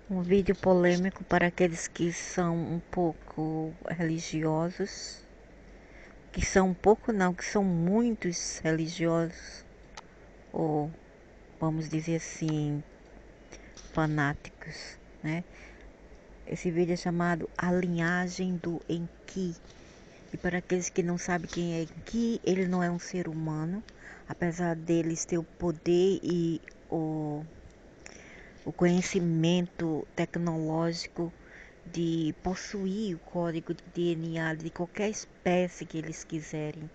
Um vídeo polêmico para aqueles que são um pouco religiosos, que são um pouco não, que são muitos religiosos, ou vamos dizer assim, fanáticos, né? Esse vídeo é chamado A Linhagem do Enki. E para aqueles que não sabem quem é Enki, ele não é um ser humano, apesar deles ter o poder e o conhecimento tecnológico de possuir o código de DNA de qualquer espécie que eles quiserem.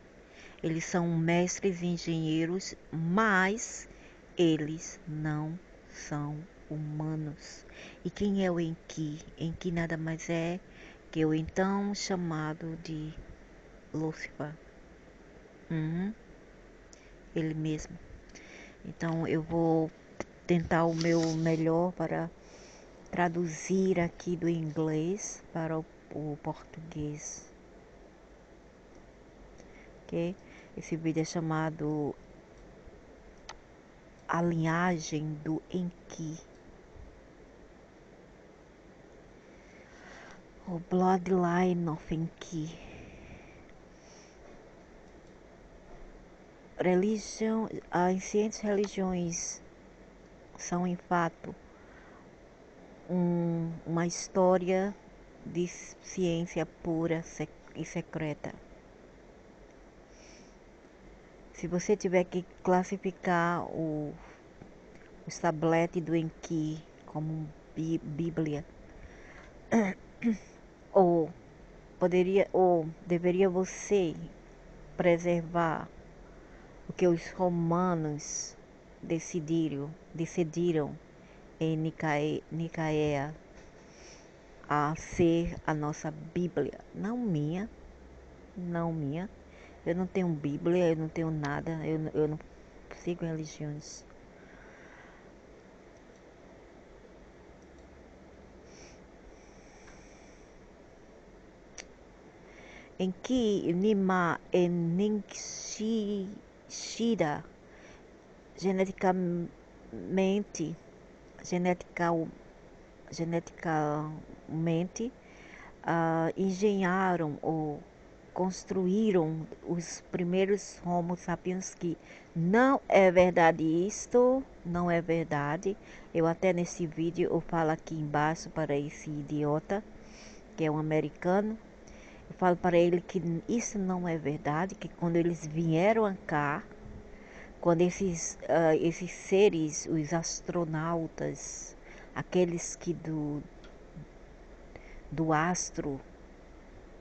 Eles são mestres engenheiros, mas eles não são humanos. E quem é o Enki? Enki nada mais é que o então chamado de Lúcifer. Ele mesmo. Então eu vou tentar o meu melhor para traduzir aqui do inglês para o português, ok? Esse vídeo é chamado A Linhagem do Enki, o Bloodline of Enki. Religião, as ancientes religiões são em fato uma história de ciência pura e secreta. Se você tiver que classificar os tabletes do Enki como Bíblia, ou ou deveria você preservar o que os romanos decidiram em Nicaea a ser a nossa Bíblia, não minha. Eu não tenho Bíblia, eu não tenho nada, eu não sigo religiões. Em que Nima e Ningxira geneticamente, geneticamente engenharam ou construíram os primeiros Homo sapiens, que não é verdade isto, não é verdade. Eu até nesse vídeo eu falo aqui embaixo para esse idiota, que é um americano, eu falo para ele que isso não é verdade, que quando eles vieram cá, quando esses seres, os astronautas, aqueles que do astro,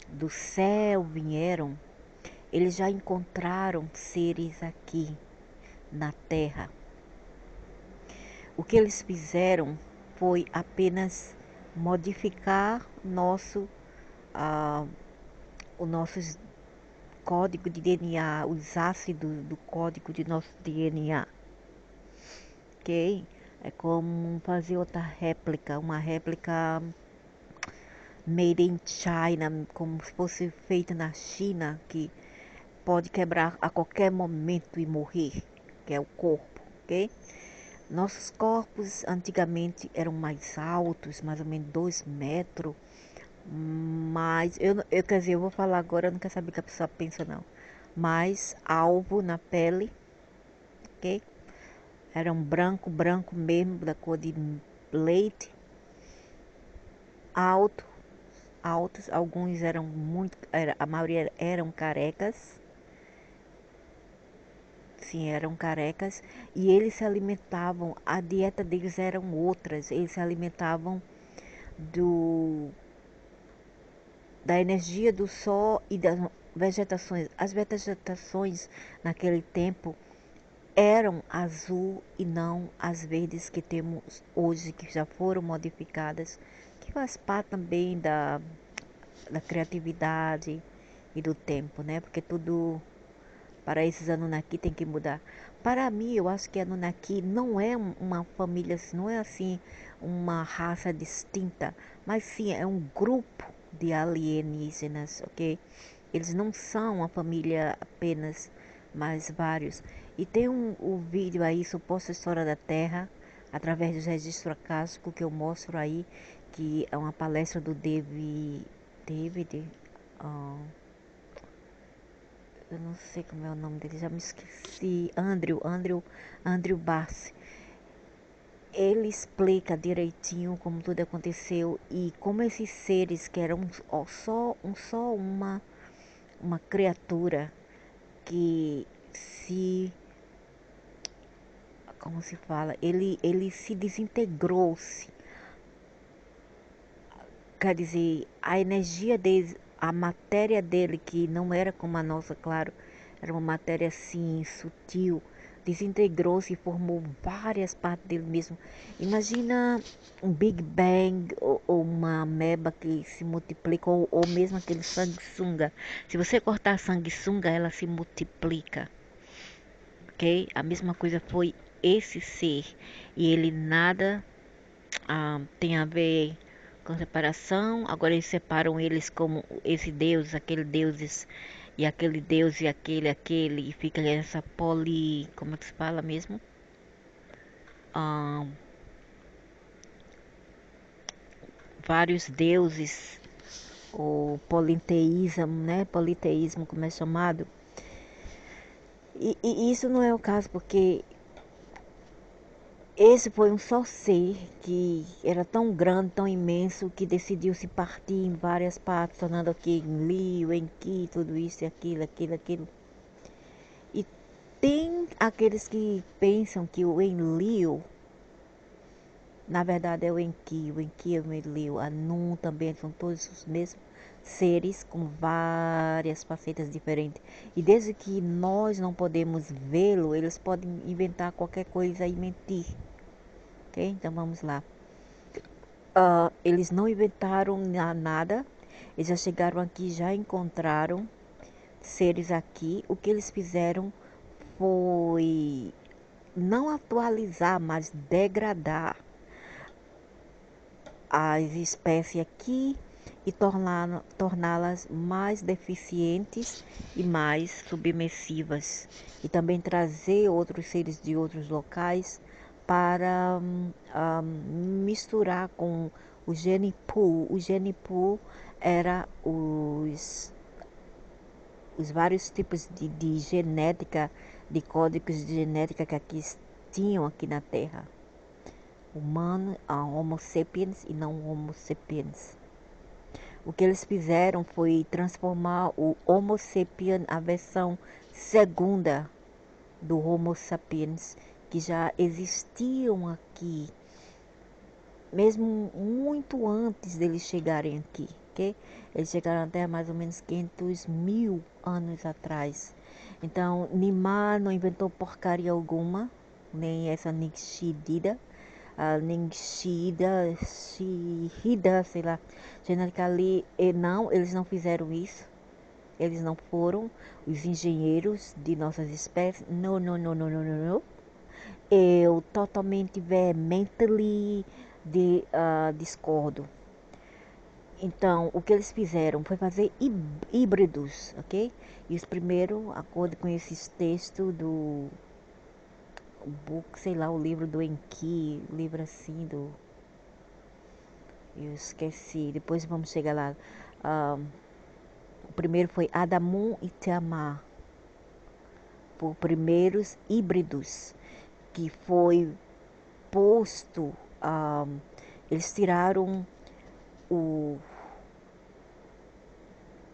do céu vieram, eles já encontraram seres aqui na Terra. O que eles fizeram foi apenas modificar o nosso código de DNA, os ácidos do código de nosso DNA, ok? É como fazer outra réplica, uma réplica made in China, como se fosse feita na China, que pode quebrar a qualquer momento e morrer, que é o corpo, ok? Nossos corpos antigamente eram mais altos, mais ou menos 2 metros, mas quer dizer, eu vou falar agora, eu não quero saber o que a pessoa pensa não, mais alvo na pele, ok? Era um branco mesmo, da cor de leite, alto, altos, alguns eram a maioria eram carecas, sim, eram carecas, e eles se alimentavam, a dieta deles eram outras, eles se alimentavam do da energia do sol e das vegetações. As vegetações naquele tempo eram azul e não as verdes que temos hoje, que já foram modificadas, que faz parte também da criatividade e do tempo, né? Porque tudo para esses Anunnaki tem que mudar. Para mim, eu acho que Anunnaki não é uma família, não é assim uma raça distinta, mas sim é um grupo de alienígenas, ok? Eles não são uma família apenas, mas vários. E tem um vídeo aí, suposta história da Terra, através dos registros acásicos que eu mostro aí, que é uma palestra do David, ah, eu não sei como é o nome dele, já me esqueci, Andrew Bassi. Ele explica direitinho como tudo aconteceu e como esses seres que eram só uma criatura que se, como se fala, ele se desintegrou-se. Quer dizer, a energia dele, a matéria dele, que não era como a nossa, claro, era uma matéria assim, sutil, desintegrou-se e formou várias partes dele mesmo. Imagina um Big Bang ou uma ameba que se multiplica, ou mesmo aquele sanguessuga. Se você cortar a sanguessuga, ela se multiplica, ok? A mesma coisa foi esse ser. E ele nada tem a ver com separação. Agora eles separam eles como esse Deus, aquele deuses, e aquele Deus e aquele, e fica essa como é que se fala mesmo? Ah, vários deuses, o politeísmo, né? Politeísmo, como é chamado. E isso não é o caso, porque esse foi um só ser que era tão grande, tão imenso, que decidiu se partir em várias partes, tornando aqui em Lio, em Ki, tudo isso e aquilo. E tem aqueles que pensam que o Enlil, na verdade é o Enki é o Enlil, a Nun também, são todos os mesmos seres com várias facetas diferentes. E desde que nós não podemos vê-lo, eles podem inventar qualquer coisa e mentir. Ok? Então vamos lá. Eles não inventaram nada, eles já chegaram aqui, já encontraram seres aqui. O que eles fizeram foi não atualizar, mas degradar as espécies aqui e torná-las mais deficientes e mais submersivas. E também trazer outros seres de outros locais para misturar com o gene pool. O gene pool era os vários tipos de genética, de códigos de genética que aqui tinham aqui na Terra. Humano, a Homo sapiens e não Homo sapiens. O que eles fizeram foi transformar o Homo sapiens, a versão segunda do Homo sapiens, que já existiam aqui, mesmo muito antes deles chegarem aqui, ok? Eles chegaram até mais ou menos 500 mil anos atrás. Então, Nimar não inventou porcaria alguma, nem essa Nixidida, a Ningxida, Shihida, sei lá, genética ali, e não, eles não fizeram isso. Eles não foram os engenheiros de nossas espécies. Não, não, não, não, não, não, não. Eu totalmente vehemently discordo. Então, o que eles fizeram foi fazer híbridos, ok? E os primeiros, de acordo com esses textos do book, sei lá, o livro do Enki, livro assim do... Eu esqueci, depois vamos chegar lá. O primeiro foi Adamu e Tiamá, por primeiros híbridos, que foi posto, eles tiraram o,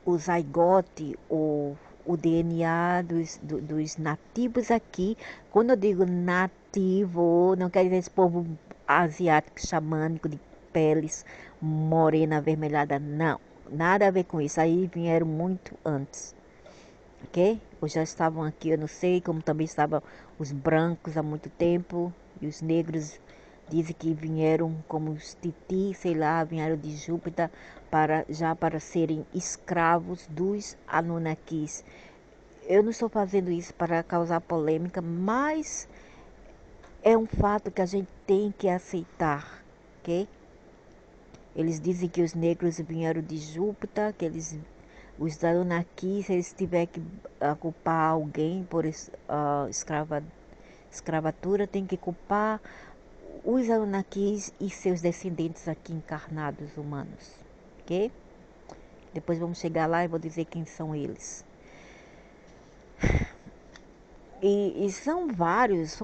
o zigote, o DNA dos nativos aqui. Quando eu digo nativo, não quer dizer esse povo asiático, xamânico, de peles morena, avermelhada, não. Nada a ver com isso. Aí vieram muito antes, ok? Ou já estavam aqui, eu não sei, como também estavam os brancos há muito tempo, e os negros dizem que vieram como os titi, sei lá, vieram de Júpiter para serem escravos dos Anunnakis. Eu não estou fazendo isso para causar polêmica, mas é um fato que a gente tem que aceitar, ok? Eles dizem que os negros vieram de Júpiter, que os Anunnakis, se eles tiverem que culpar alguém por escravatura, tem que culpar os Anunnakis e seus descendentes aqui encarnados humanos, ok? Depois vamos chegar lá e vou dizer quem são eles. E são vários,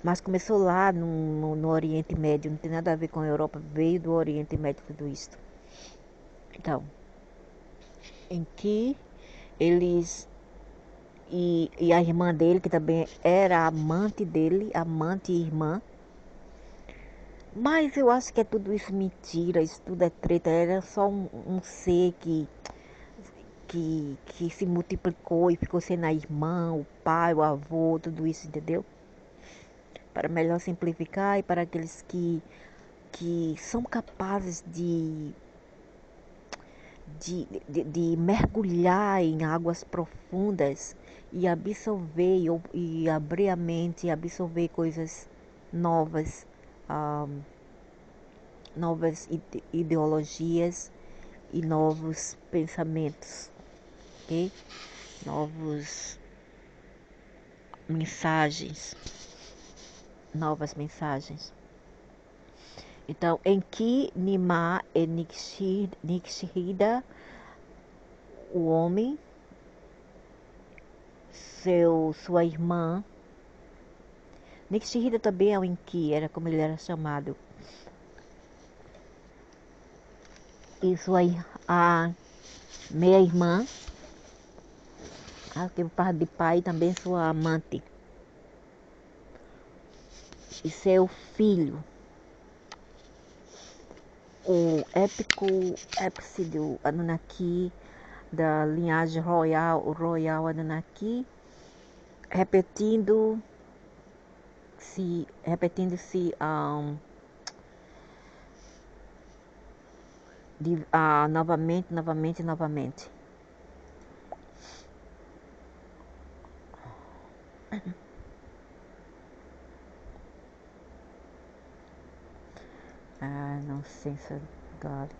mas começou lá no Oriente Médio, não tem nada a ver com a Europa, veio do Oriente Médio tudo isso. Então, em que eles e a irmã dele, que também era amante dele, amante e irmã. Mas eu acho que é tudo isso mentira, isso tudo é treta. Era só um ser que se multiplicou e ficou sendo a irmã, o pai, o avô, tudo isso, entendeu? Para melhor simplificar e para aqueles que são capazes de mergulhar em águas profundas e absorver e abrir a mente e absorver coisas novas, ah, novas ideologias e novos pensamentos, ok? Novos mensagens, novas mensagens. Então, Enki, Nima e Nixida, o homem, sua irmã. Nixida também é o Enki, era como ele era chamado. E a meia-irmã, que par de pai, também sua amante. E seu filho, o épico Epsidio Anunnaki, da linhagem royal Anunnaki, repetindo-se novamente. Nonsense, God.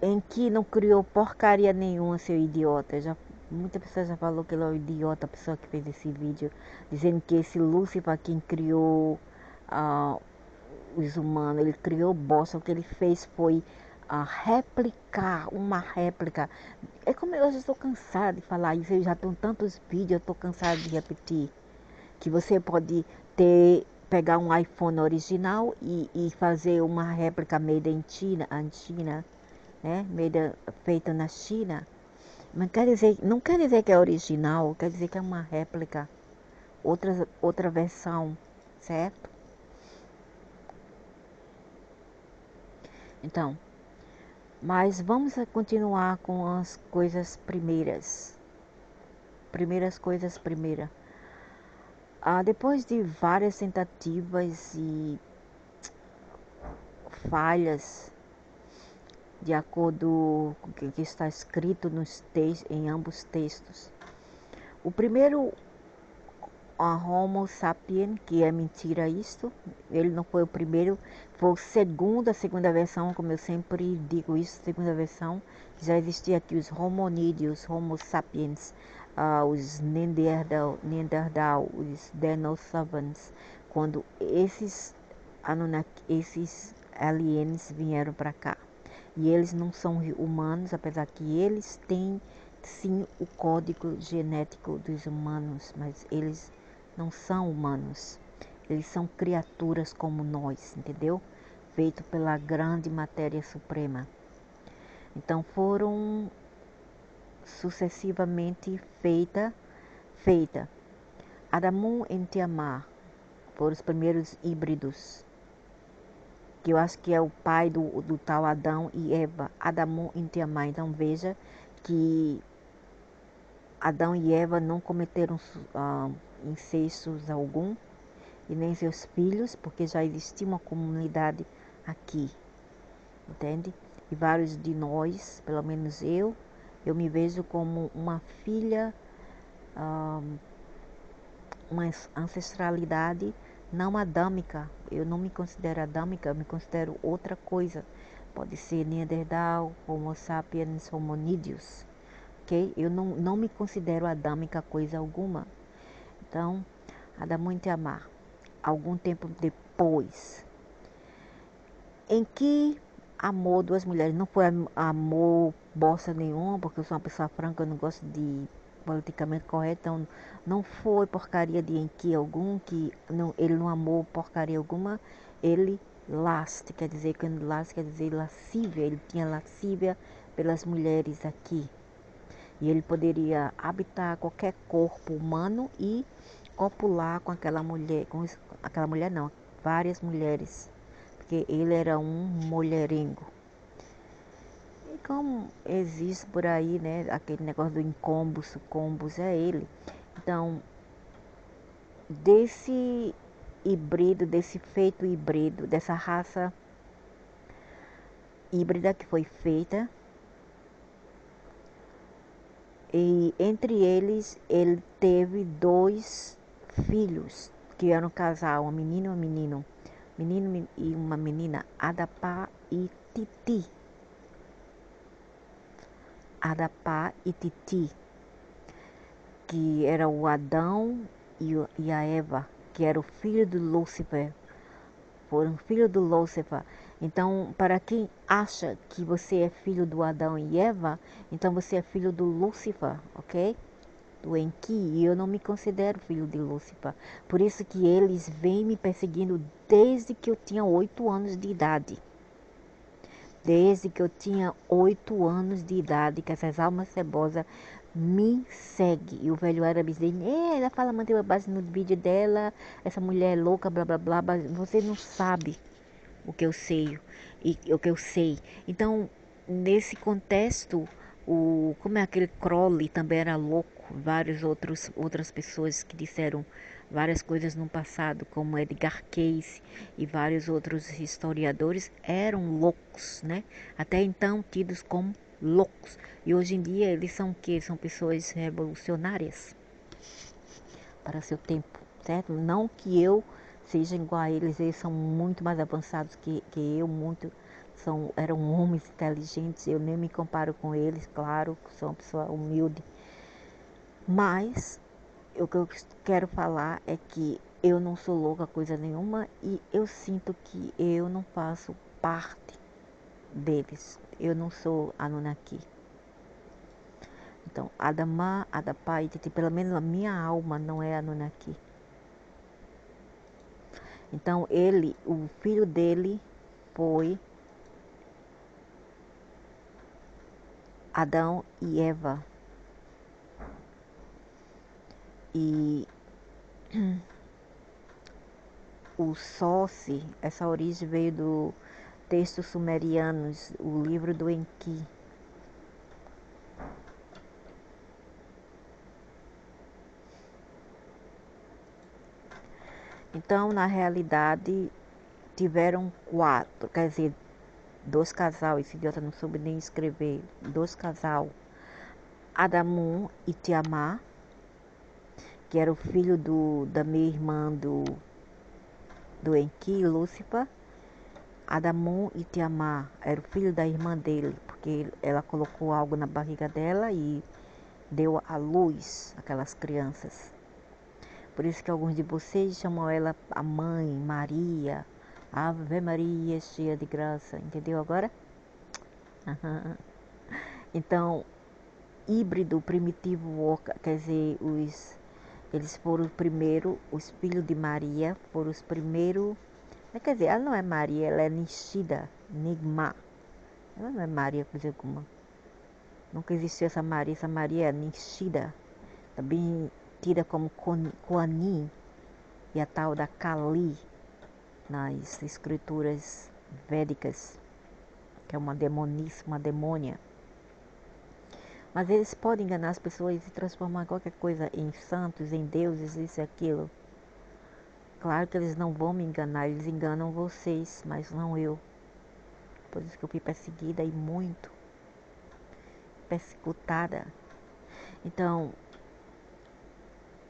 Em que não criou porcaria nenhuma, seu idiota. Muita pessoa já falou que ele é um idiota, a pessoa que fez esse vídeo, dizendo que esse Lúcifer quem criou os humanos, ele criou bosta. O que ele fez foi replicar, uma réplica. É como eu já estou cansada de falar isso, eu já tenho tantos vídeos, eu estou cansada de repetir. Que você pode pegar um iPhone original e fazer uma réplica made in China, né? Feita na China. Mas não quer dizer que é original, quer dizer que é uma réplica, outra versão, certo? Então, mas vamos continuar com as coisas primeiras. Primeiras coisas primeira. Depois de várias tentativas e falhas, de acordo com o que está escrito em ambos textos. O primeiro, a Homo sapiens, que é mentira isto, ele não foi o primeiro, foi a segunda versão, como eu sempre digo isso, segunda versão, já existia aqui os homonídeos, Homo sapiens, os Neanderthal, os Denisovans, quando esses aliens vieram para cá. E eles não são humanos, apesar que eles têm sim o código genético dos humanos, mas eles não são humanos. Eles são criaturas como nós, entendeu? Feito pela grande matéria suprema. Então foram sucessivamente feita Adamu e Tiamá foram os primeiros híbridos, que eu acho que é o pai do tal Adão e Eva, Adamu e Tiamá. Então veja que Adão e Eva não cometeram incestos algum, e nem seus filhos, porque já existia uma comunidade aqui, entende? E vários de nós, pelo menos eu me vejo como uma filha, uma ancestralidade não adâmica. Eu não me considero adâmica, eu me considero outra coisa. pode ser Neandertal, Homo sapiens, hominídeos, ok? Eu não me considero adâmica coisa alguma. Então, Adão e Tiamá, algum tempo depois, em que amou duas mulheres, não foi amor bosta nenhuma, porque eu sou uma pessoa franca, eu não gosto de politicamente correto, então não foi porcaria de Enki algum, que não, ele não amou porcaria alguma, ele quer dizer, quando last quer dizer lascívia, ele tinha lascívia pelas mulheres aqui. E ele poderia habitar qualquer corpo humano e copular com aquela mulher, aquela mulher não, várias mulheres, porque ele era um mulherengo. E como existe por aí, né, aquele negócio do incombus, sucombus, é ele. Então, desse híbrido, desse feito híbrido, dessa raça híbrida que foi feita, e entre eles ele teve dois filhos, que eram um casal, um menino e um menino, menino e uma menina, Adapá e Titi. Adapá e Titi, que era o Adão e a Eva, que era o filho de Lúcifer, foram filho do Lúcifer. Então, para quem acha que você é filho do Adão e Eva, então você é filho do Lúcifer, ok? Do Enki, e eu não me considero filho de Lúcifer. Por isso que eles vêm me perseguindo desde que eu tinha 8 anos de idade. Desde que eu tinha 8 anos de idade, que essas almas cebosas me seguem. E o velho árabe diz, ela fala, manteve a base no vídeo dela, essa mulher é louca, blá blá blá, você não sabe o que eu sei, e o que eu sei. Então, nesse contexto, como é aquele Crowley também era louco, outras pessoas que disseram várias coisas no passado, como Edgar Cayce e vários outros historiadores, eram loucos, né? Até então tidos como loucos. E hoje em dia eles são o quê? São pessoas revolucionárias para seu tempo, certo? Não que eu seja igual a eles são muito mais avançados que eu, eram homens inteligentes, eu nem me comparo com eles, claro, sou uma pessoa humilde, mas o que eu quero falar é que eu não sou louca coisa nenhuma e eu sinto que eu não faço parte deles, eu não sou Anunnaki. Então, Adamá, Adapá e Titi, pelo menos a minha alma não é Anunnaki. Então o filho dele foi Adão e Eva. E o Soce, essa origem veio do textos sumerianos, o livro do Enki. Então, na realidade, tiveram 4, quer dizer, 2 casal, esse idiota não soube nem escrever, 2 casal, Adamu e Tiamá, que era o filho da minha irmã do Enki, Lúcifer. Adamu e Tiamá era o filho da irmã dele, porque ela colocou algo na barriga dela e deu à luz aquelas crianças. Por isso que alguns de vocês chamam ela a mãe, Maria, Ave Maria, cheia de graça, entendeu agora? Uhum. Então, híbrido, primitivo, quer dizer, eles foram os filhos de Maria, foram os primeiros, quer dizer, ela não é Maria, ela é Nishida, Nigma. Ela não é Maria, coisa alguma. Nunca existiu essa Maria é Nishida, também tida como Kuan e a tal da Kali nas escrituras védicas, que é uma demonice, uma demônia. Mas eles podem enganar as pessoas e transformar qualquer coisa em santos, em deuses, isso e aquilo. Claro que eles não vão me enganar, eles enganam vocês, mas não eu. Por isso que eu fui perseguida e muito persecutada. Então,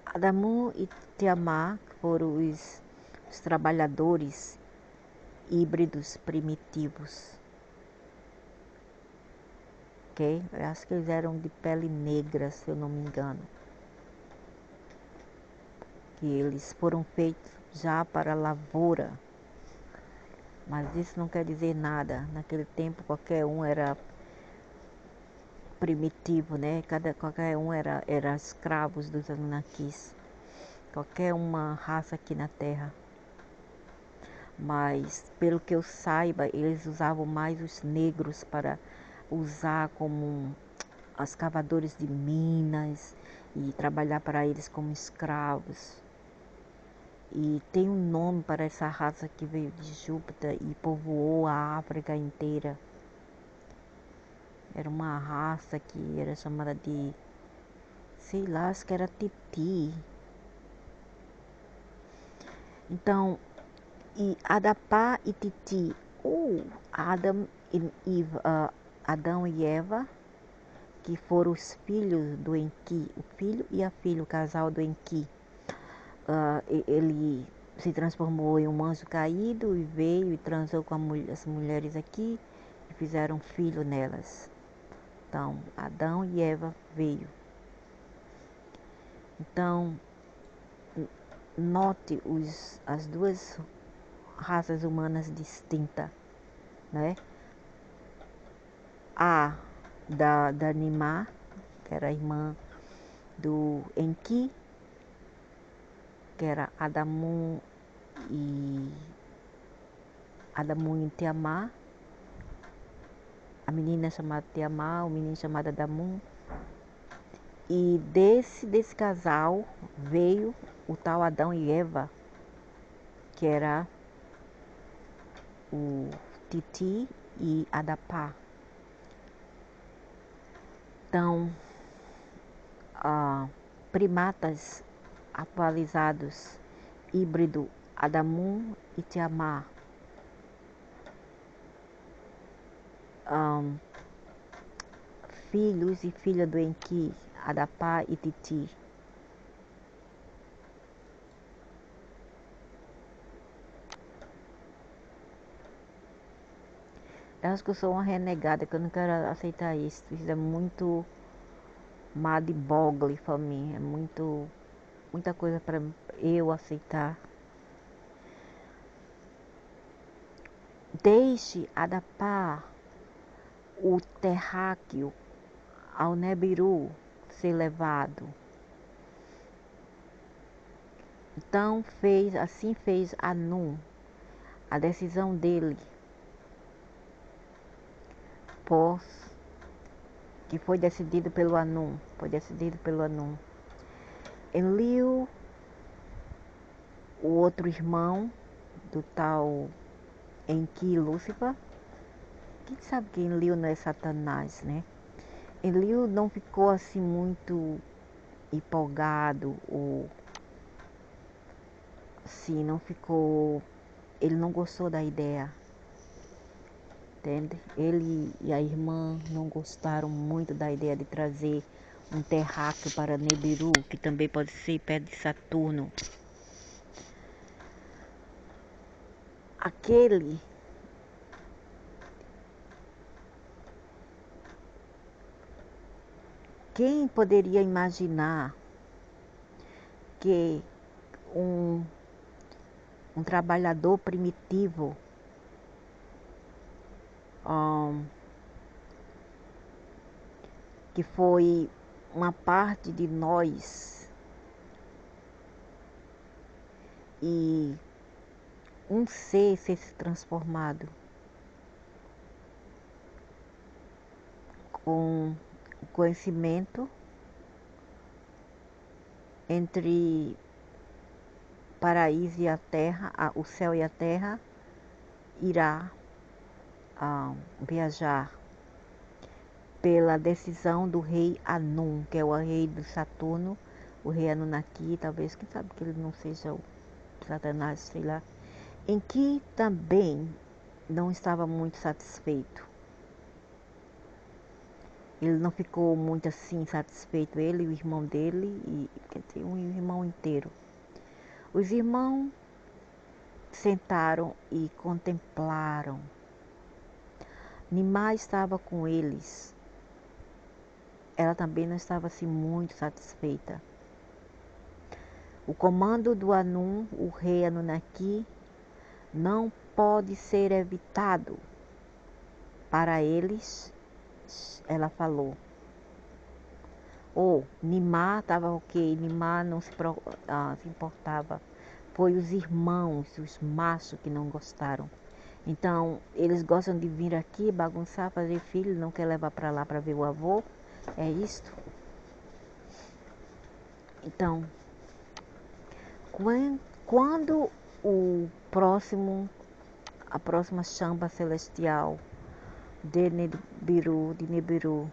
Adamu e Tiamá foram os trabalhadores híbridos primitivos. ok? Eu acho que eles eram de pele negra, se eu não me engano. Que eles foram feitos já para a lavoura. Mas isso não quer dizer nada. Naquele tempo qualquer um era primitivo, né? Qualquer um era escravos dos Anunnakis. Qualquer uma raça aqui na Terra. Mas, pelo que eu saiba, eles usavam mais os negros para usar como os cavadores de minas e trabalhar para eles como escravos. E tem um nome para essa raça que veio de Júpiter e povoou a África inteira. Era uma raça que era chamada de, sei lá, acho que era Titi. Então, e Adapá e Titi, ou Adão e Eva, que foram os filhos do Enki, o filho e a filha, o casal do Enki. Ele se transformou em um anjo caído e veio e transou com as mulheres aqui e fizeram filho nelas. Então, Adão e Eva veio. Então, note as duas raças humanas distintas, né? A da Nimá, que era a irmã do Enki, que era Adamu e Tiamá, a menina chamada Tiamá, o menino chamado Adamu. E desse casal veio o tal Adão e Eva, que era o Titi e Adapá. Então, primatas atualizados, híbrido Adamu e Tiamá. Filhos e filha do Enki, Adapá e Titi. Eu acho que eu sou uma renegada, que eu não quero aceitar isso. Isso é muito mind-boggling para mim. É muita coisa para eu aceitar. Deixe Adapá, o terráqueo, ao Nebiru ser levado. Então assim fez Anum. A decisão dele que foi decidido pelo Anum. Enlil, o outro irmão do tal Enki Lúcifer. Quem sabe que Enlil não é Satanás, né? Enlil não ficou assim muito empolgado ou assim, não ficou. Ele não gostou da ideia. Entende? Ele e a irmã não gostaram muito da ideia de trazer um terráqueo para Nibiru, que também pode ser perto de Saturno. Quem poderia imaginar que um trabalhador primitivo que foi uma parte de nós e um ser se transformado com o conhecimento entre paraíso e a terra, o céu e a terra, irá viajar pela decisão do rei Anum, que é o rei do Saturno, o rei Anunnaki, talvez, quem sabe que ele não seja o Satanás, sei lá, em que também não estava muito satisfeito. Ele não ficou muito assim satisfeito, ele e o irmão dele, e quer dizer, um irmão inteiro. Os irmãos sentaram e contemplaram. Nimá estava com eles ela também não estava assim muito satisfeita. O comando do Anum, o rei Anunnaki, não pode ser evitado. Para eles, ela falou. Nimar estava ok, Nimar não se importava. Foi os irmãos, os machos que não gostaram. Então, eles gostam de vir aqui, bagunçar, fazer filho, não quer levar para lá para ver o avô. É isto. Então, quando a próxima chamba celestial de Nibiru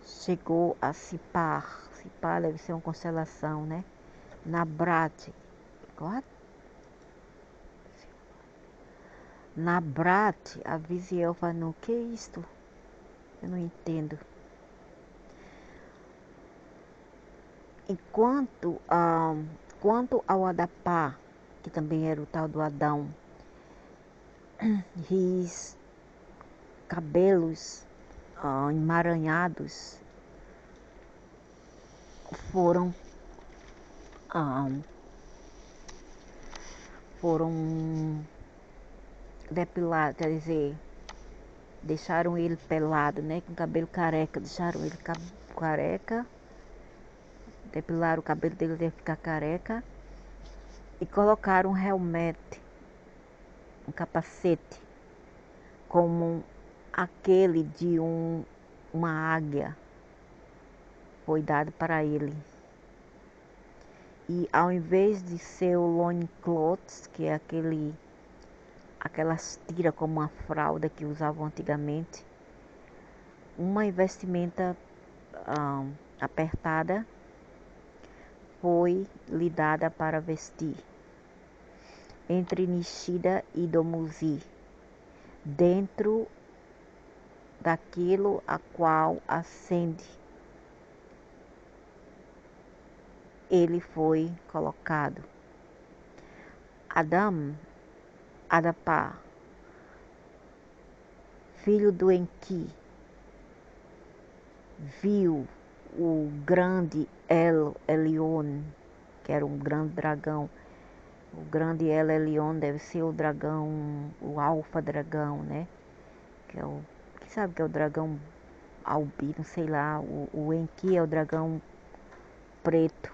chegou a Sipar. Sipar deve ser uma constelação, né? Nabrat. Nabrat, a Visiel falou, que é isto? Eu não entendo. Quanto ao Adapá, que também era o tal do Adão, ris, cabelos emaranhados foram depilados, quer dizer, deixaram ele pelado, né, com cabelo careca, deixaram ele careca, depilaram o cabelo dele até ficar careca e colocaram um helmet, um capacete, como aquele de uma águia, foi dado para ele. E ao invés de ser o loincloth, que é aquelas tiras como uma fralda que usavam antigamente, uma vestimenta apertada foi lhe dada para vestir entre Nishida e Domuzi, dentro daquilo a qual ascende ele foi colocado. Adapá, filho do Enki, viu o grande El Elyon, que era um grande dragão. O grande El Elyon deve ser o dragão, o alfa dragão, né? Que é quem sabe que é o dragão albino, sei lá. O Enki é o dragão preto.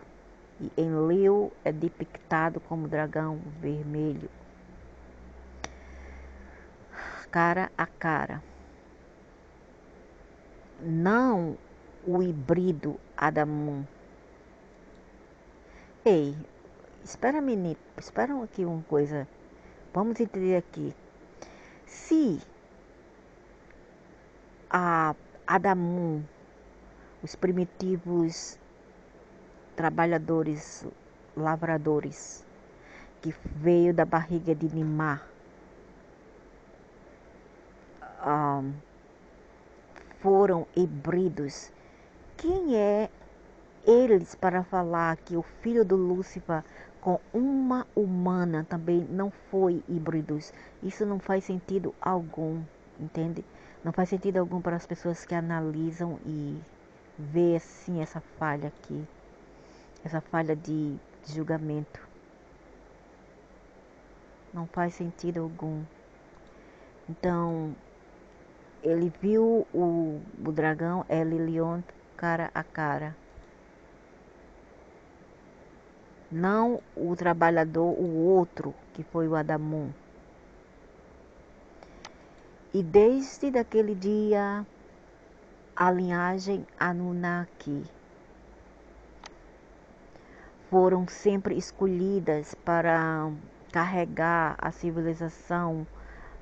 E Enlil é depictado como dragão vermelho. Cara a cara. Não o híbrido Adamun. Ei, espera aqui uma coisa. Vamos entender aqui. Se a Adamun, os primitivos trabalhadores, lavradores, que veio da barriga de Nimar, foram híbridos, quem é eles para falar que o filho do Lúcifer com uma humana também não foi híbridos? Isso não faz sentido algum, entende? Não faz sentido algum para as pessoas que analisam e vê assim essa falha aqui, essa falha de julgamento. Não faz sentido algum. Então, ele viu o dragão El Elyon cara a cara. Não o trabalhador, o outro, que foi o Adamun. E desde aquele dia, a linhagem Anunnaki foram sempre escolhidas para carregar a civilização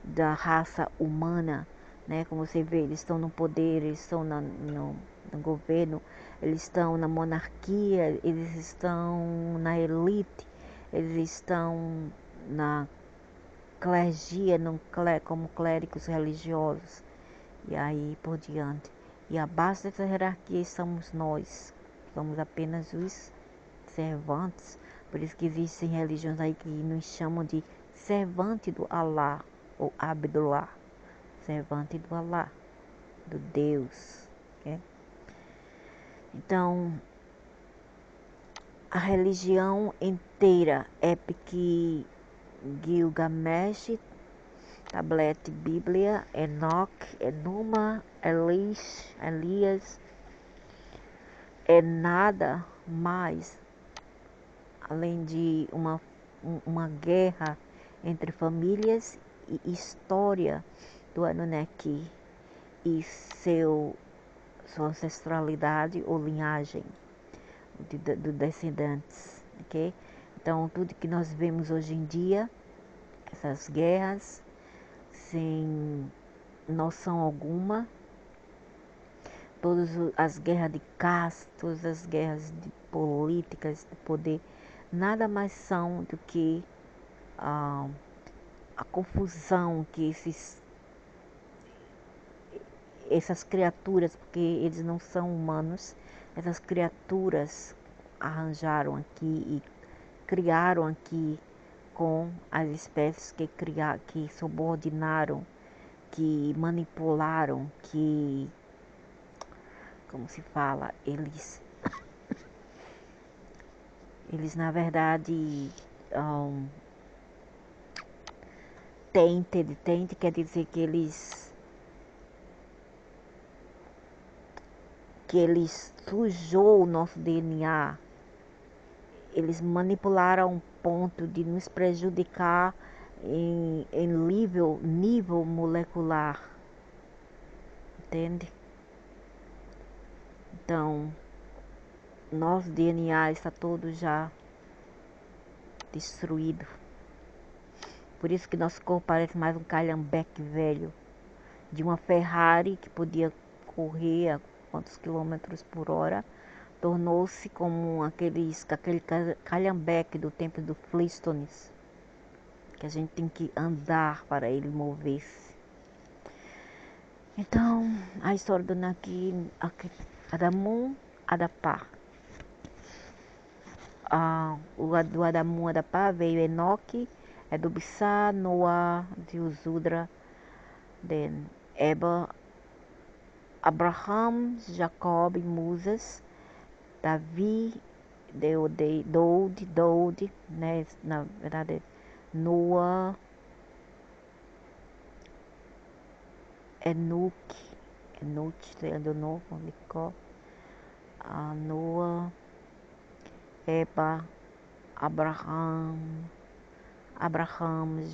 da raça humana, né? Como você vê, eles estão no poder, eles estão no governo, eles estão na monarquia, eles estão na elite, eles estão na clergia, como clérigos religiosos, e aí por diante. E abaixo dessa hierarquia estamos nós, somos apenas os servantes. Por isso que existem religiões aí que nos chamam de servante do Alá, ou Abdullah, servante do Alá, do Deus. Então, a religião inteira, Epic, Gilgamesh, Tablet, Bíblia, Enoque, Enuma, Elias, é nada mais além de uma guerra entre famílias e história do Anunnaki e sua ancestralidade ou linhagem do descendentes, ok? Então, tudo que nós vemos hoje em dia, essas guerras, sem noção alguma, todas as guerras de castas, as guerras de políticas, de poder, nada mais são do que a confusão que essas criaturas, porque eles não são humanos, essas criaturas arranjaram aqui e criaram aqui com as espécies que subordinaram, que manipularam, como se fala, eles na verdade tente quer dizer que eles sujou o nosso DNA, eles manipularam a um ponto de nos prejudicar em nível molecular, entende? Então, nosso DNA está todo já destruído. Por isso que nosso corpo parece mais um calhambeque velho, de uma Ferrari que podia correr a quantos quilômetros por hora, tornou-se como aquele calhambeque do tempo do Flintstones, que a gente tem que andar para ele mover-se. Então, a história do Naki, Adamu, Adapá. Do Adamu, Adapá veio Enoque, Edubissá, Noá, Ziusudra, Eba, Abraham, Jacob, Musas, Davi, Doud, né? Na verdade, Noah, Enoque, Licó, Noah, Eba, Abraham,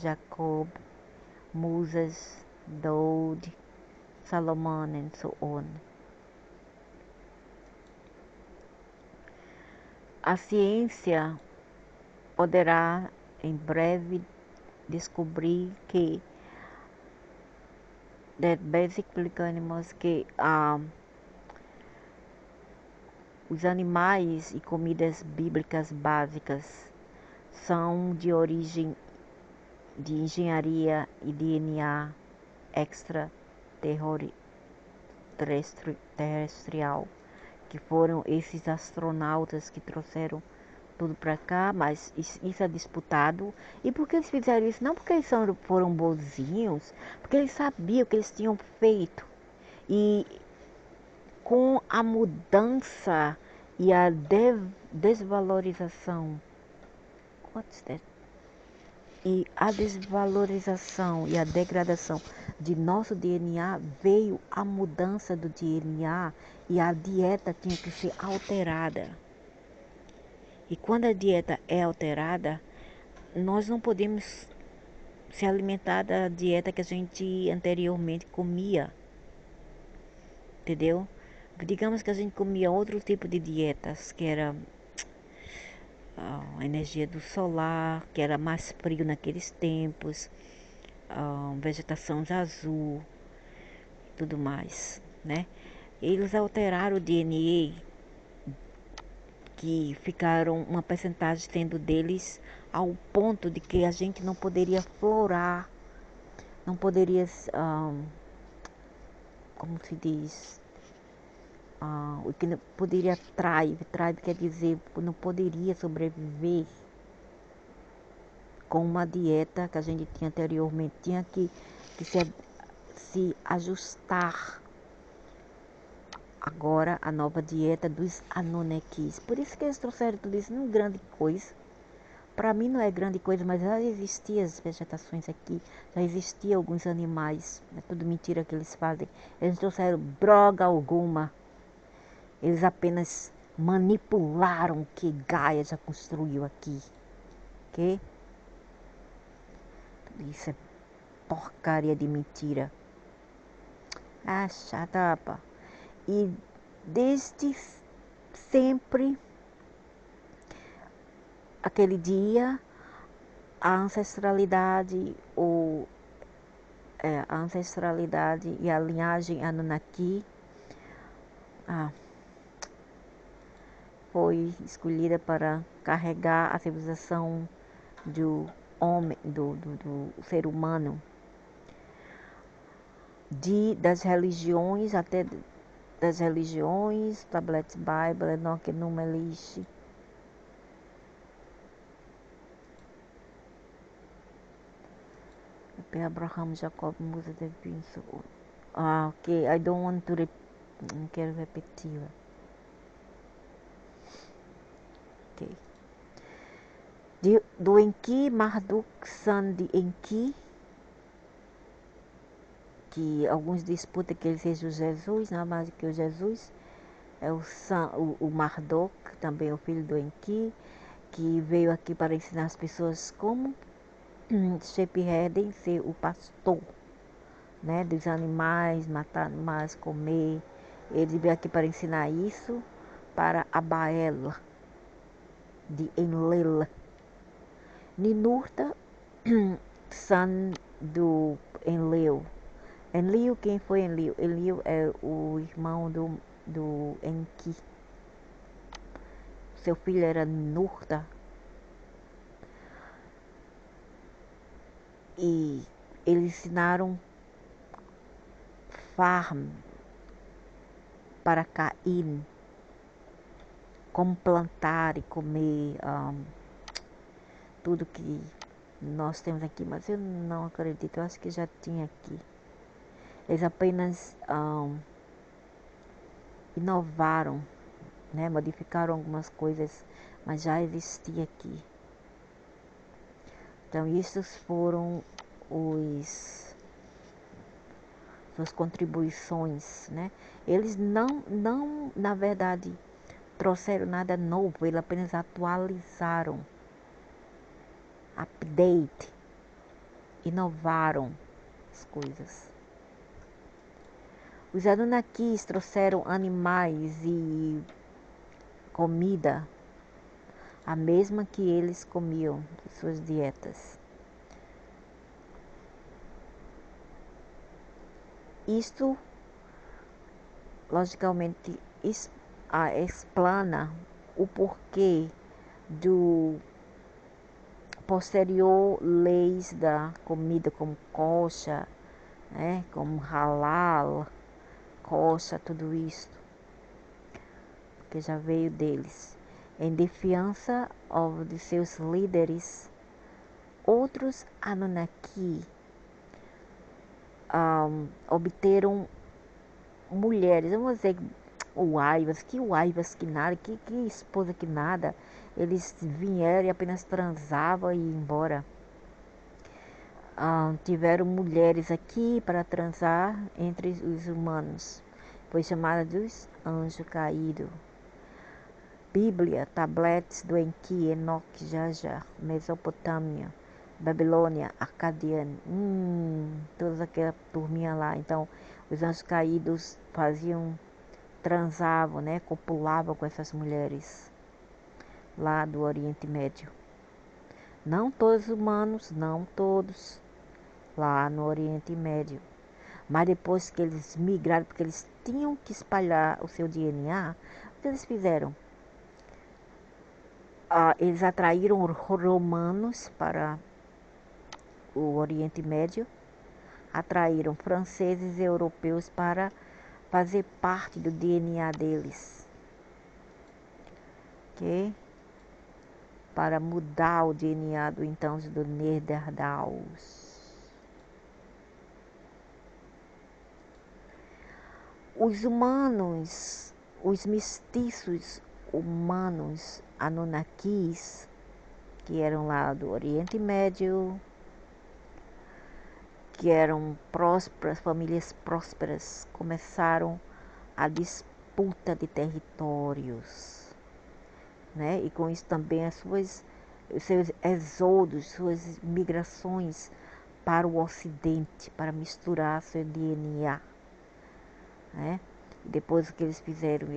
Jacob, Moses, Doud, Solomon, and so on. A ciência poderá em breve descobrir que os animais e comidas bíblicas básicas são de origem de engenharia e DNA extraterrestrial, que foram esses astronautas que trouxeram tudo para cá, mas isso é disputado. E por que eles fizeram isso? Não porque eles foram bonzinhos, porque eles sabiam o que eles tinham feito. E com a mudança e a desvalorização, e a desvalorização e a degradação de nosso DNA, veio a mudança do DNA e a dieta tinha que ser alterada. E quando a dieta é alterada, nós não podemos se alimentar da dieta que a gente anteriormente comia, entendeu? Digamos que a gente comia outro tipo de dietas, que era a energia do solar, que era mais frio naqueles tempos, vegetação de azul, tudo mais, né? Eles alteraram o DNA, que ficaram uma percentagem tendo deles ao ponto de que a gente não poderia florar, não poderia, como se diz, o que não poderia thrive quer dizer, não poderia sobreviver com uma dieta que a gente tinha anteriormente, tinha que se ajustar agora a nova dieta dos Anunnakis. Por isso que eles trouxeram tudo isso, não é grande coisa. Para mim não é grande coisa, mas já existiam as vegetações aqui, já existiam alguns animais. É tudo mentira que eles fazem. Eles não trouxeram droga alguma. Eles apenas manipularam o que Gaia já construiu aqui. Ok? Tudo isso é porcaria de mentira. Ah, chata, pá. E desde sempre, aquele dia, a ancestralidade, a ancestralidade e a linhagem Anunnaki foi escolhida para carregar a civilização do homem, do ser humano, das religiões, até das religiões, Tablet Bible, Enoch, Numa, Elish. Abraham, Jacob, Moses, Davi. Ok, I don't want to não quero repeti-la. Ok. Do Enki, Marduk, San de Enki, que alguns disputam que ele seja o Jesus, não mais do que o Jesus. É o Marduk, também é o filho do Enki, que veio aqui para ensinar as pessoas como Shepherding, ser o pastor, né, dos animais, matar animais, comer. Ele veio aqui para ensinar isso para Abaela de Enlil. Ninurta, son do Enlil. Enlil, quem foi Enlil? Enlil é o irmão do Enki. Seu filho era Ninurta. E eles ensinaram farm para Caim, como plantar e comer tudo que nós temos aqui, mas eu não acredito, eu acho que já tinha aqui. Eles apenas inovaram, né, modificaram algumas coisas, mas já existia aqui. Então, essas foram suas contribuições, né? Eles não, na verdade, trouxeram nada novo, eles apenas atualizaram, update, inovaram as coisas. Os Anunnakis trouxeram animais e comida, a mesma que eles comiam, suas dietas. Isto, logicamente, explana o porquê do posterior leis da comida, como kosher, né, como halal, kosher, tudo isso, que já veio deles. Em defesa de seus líderes, outros Anunnaki obteram mulheres, vamos dizer, que nada, que esposa que nada. Eles vieram e apenas transavam e iam embora. Tiveram mulheres aqui para transar entre os humanos. Foi chamada dos anjos caídos. Bíblia, tabletes do Enki, Enoque, Jaja, Mesopotâmia, Babilônia, Acadiana, todas aquela turminha lá. Então, os anjos caídos transavam, né, copulavam com essas mulheres lá do Oriente Médio. Não todos humanos, não todos, lá no Oriente Médio. Mas depois que eles migraram, porque eles tinham que espalhar o seu DNA, o que eles fizeram? Eles atraíram romanos para o Oriente Médio, atraíram franceses e europeus para fazer parte do DNA deles, ok? Para mudar o DNA do Neanderthals. Os humanos, os mestiços humanos Anunnakis, que eram lá do Oriente Médio, que eram prósperas, famílias prósperas, começaram a disputa de territórios, né? E com isso também os seus exodos, suas migrações para o Ocidente, para misturar seu DNA, né? E depois que eles fizeram,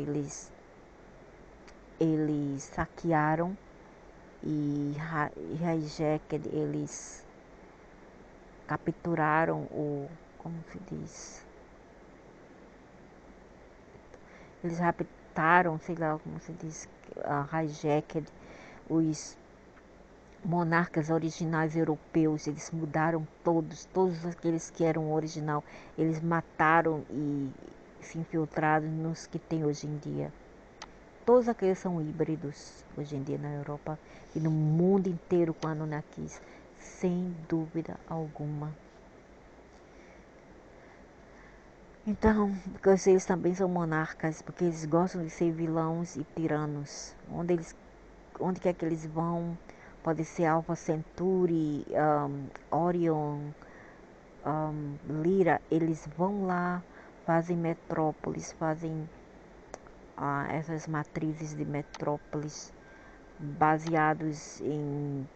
eles saquearam e hijacked, eles capturaram como se diz? Eles raptaram, sei lá como se diz, hijacked, os monarcas originais europeus. Eles mudaram todos aqueles que eram original, eles mataram e se infiltraram nos que tem hoje em dia. Todos aqueles são híbridos hoje em dia na Europa e no mundo inteiro com Anunnakis, sem dúvida alguma. Então, porque eles também são monarcas, porque eles gostam de ser vilões e tiranos. Onde quer que eles vão, pode ser Alpha Centauri, Orion, Lyra, eles vão lá, fazem metrópoles, fazem essas matrizes de metrópoles baseados em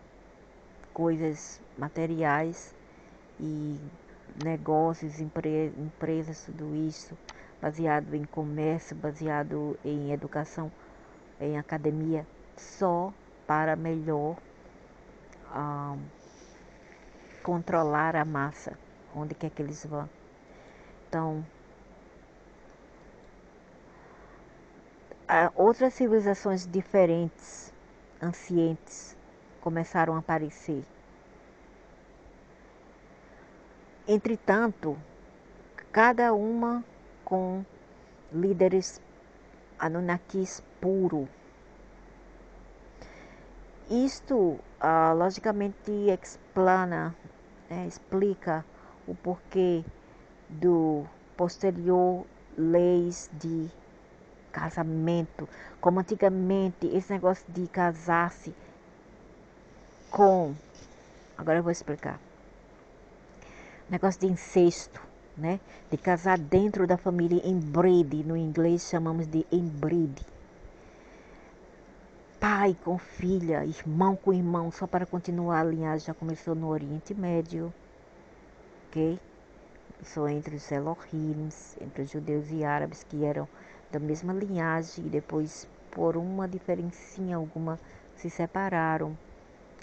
coisas materiais e negócios, empresas, tudo isso, baseado em comércio, baseado em educação, em academia, só para melhor controlar a massa, onde quer que eles vão. Então, outras civilizações diferentes, ancientes, começaram a aparecer. Entretanto, cada uma com líderes Anunnakis puro. Isto, logicamente, explica o porquê do posterior leis de casamento, como antigamente esse negócio de casar-se com, agora eu vou explicar, negócio de incesto, né? De casar dentro da família, inbreed, no inglês chamamos de inbreed. Pai com filha, irmão com irmão, só para continuar a linhagem, já começou no Oriente Médio, ok? Começou entre os Elohims, entre os judeus e árabes que eram da mesma linhagem e depois, por uma diferencinha alguma, se separaram,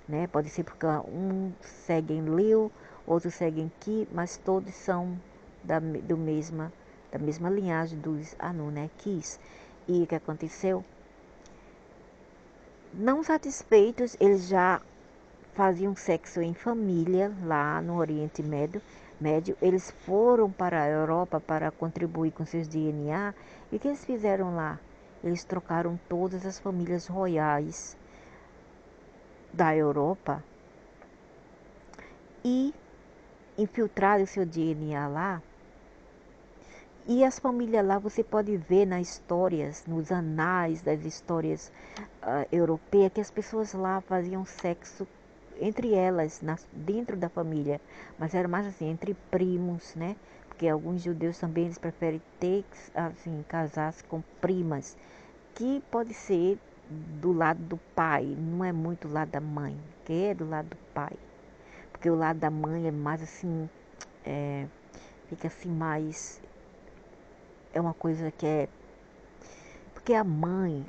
né? Pode ser porque um segue em Liu, outro segue em Ki, mas todos são da mesma linhagem dos Anunnakis. E o que aconteceu? Não satisfeitos, eles já faziam sexo em família lá no Oriente Médio. Eles foram para a Europa para contribuir com seus DNA. E o que eles fizeram lá? Eles trocaram todas as famílias royais da Europa e infiltraram seu DNA lá. E as famílias lá você pode ver nas histórias, nos anais das histórias europeias, que as pessoas lá faziam sexo entre elas, dentro da família. Mas era mais assim, entre primos, né? Porque alguns judeus também eles preferem ter, assim, casar-se com primas, que pode ser do lado do pai, não é muito do lado da mãe, que é do lado do pai. Porque o lado da mãe é mais assim, fica assim mais. É uma coisa que é. Porque a mãe,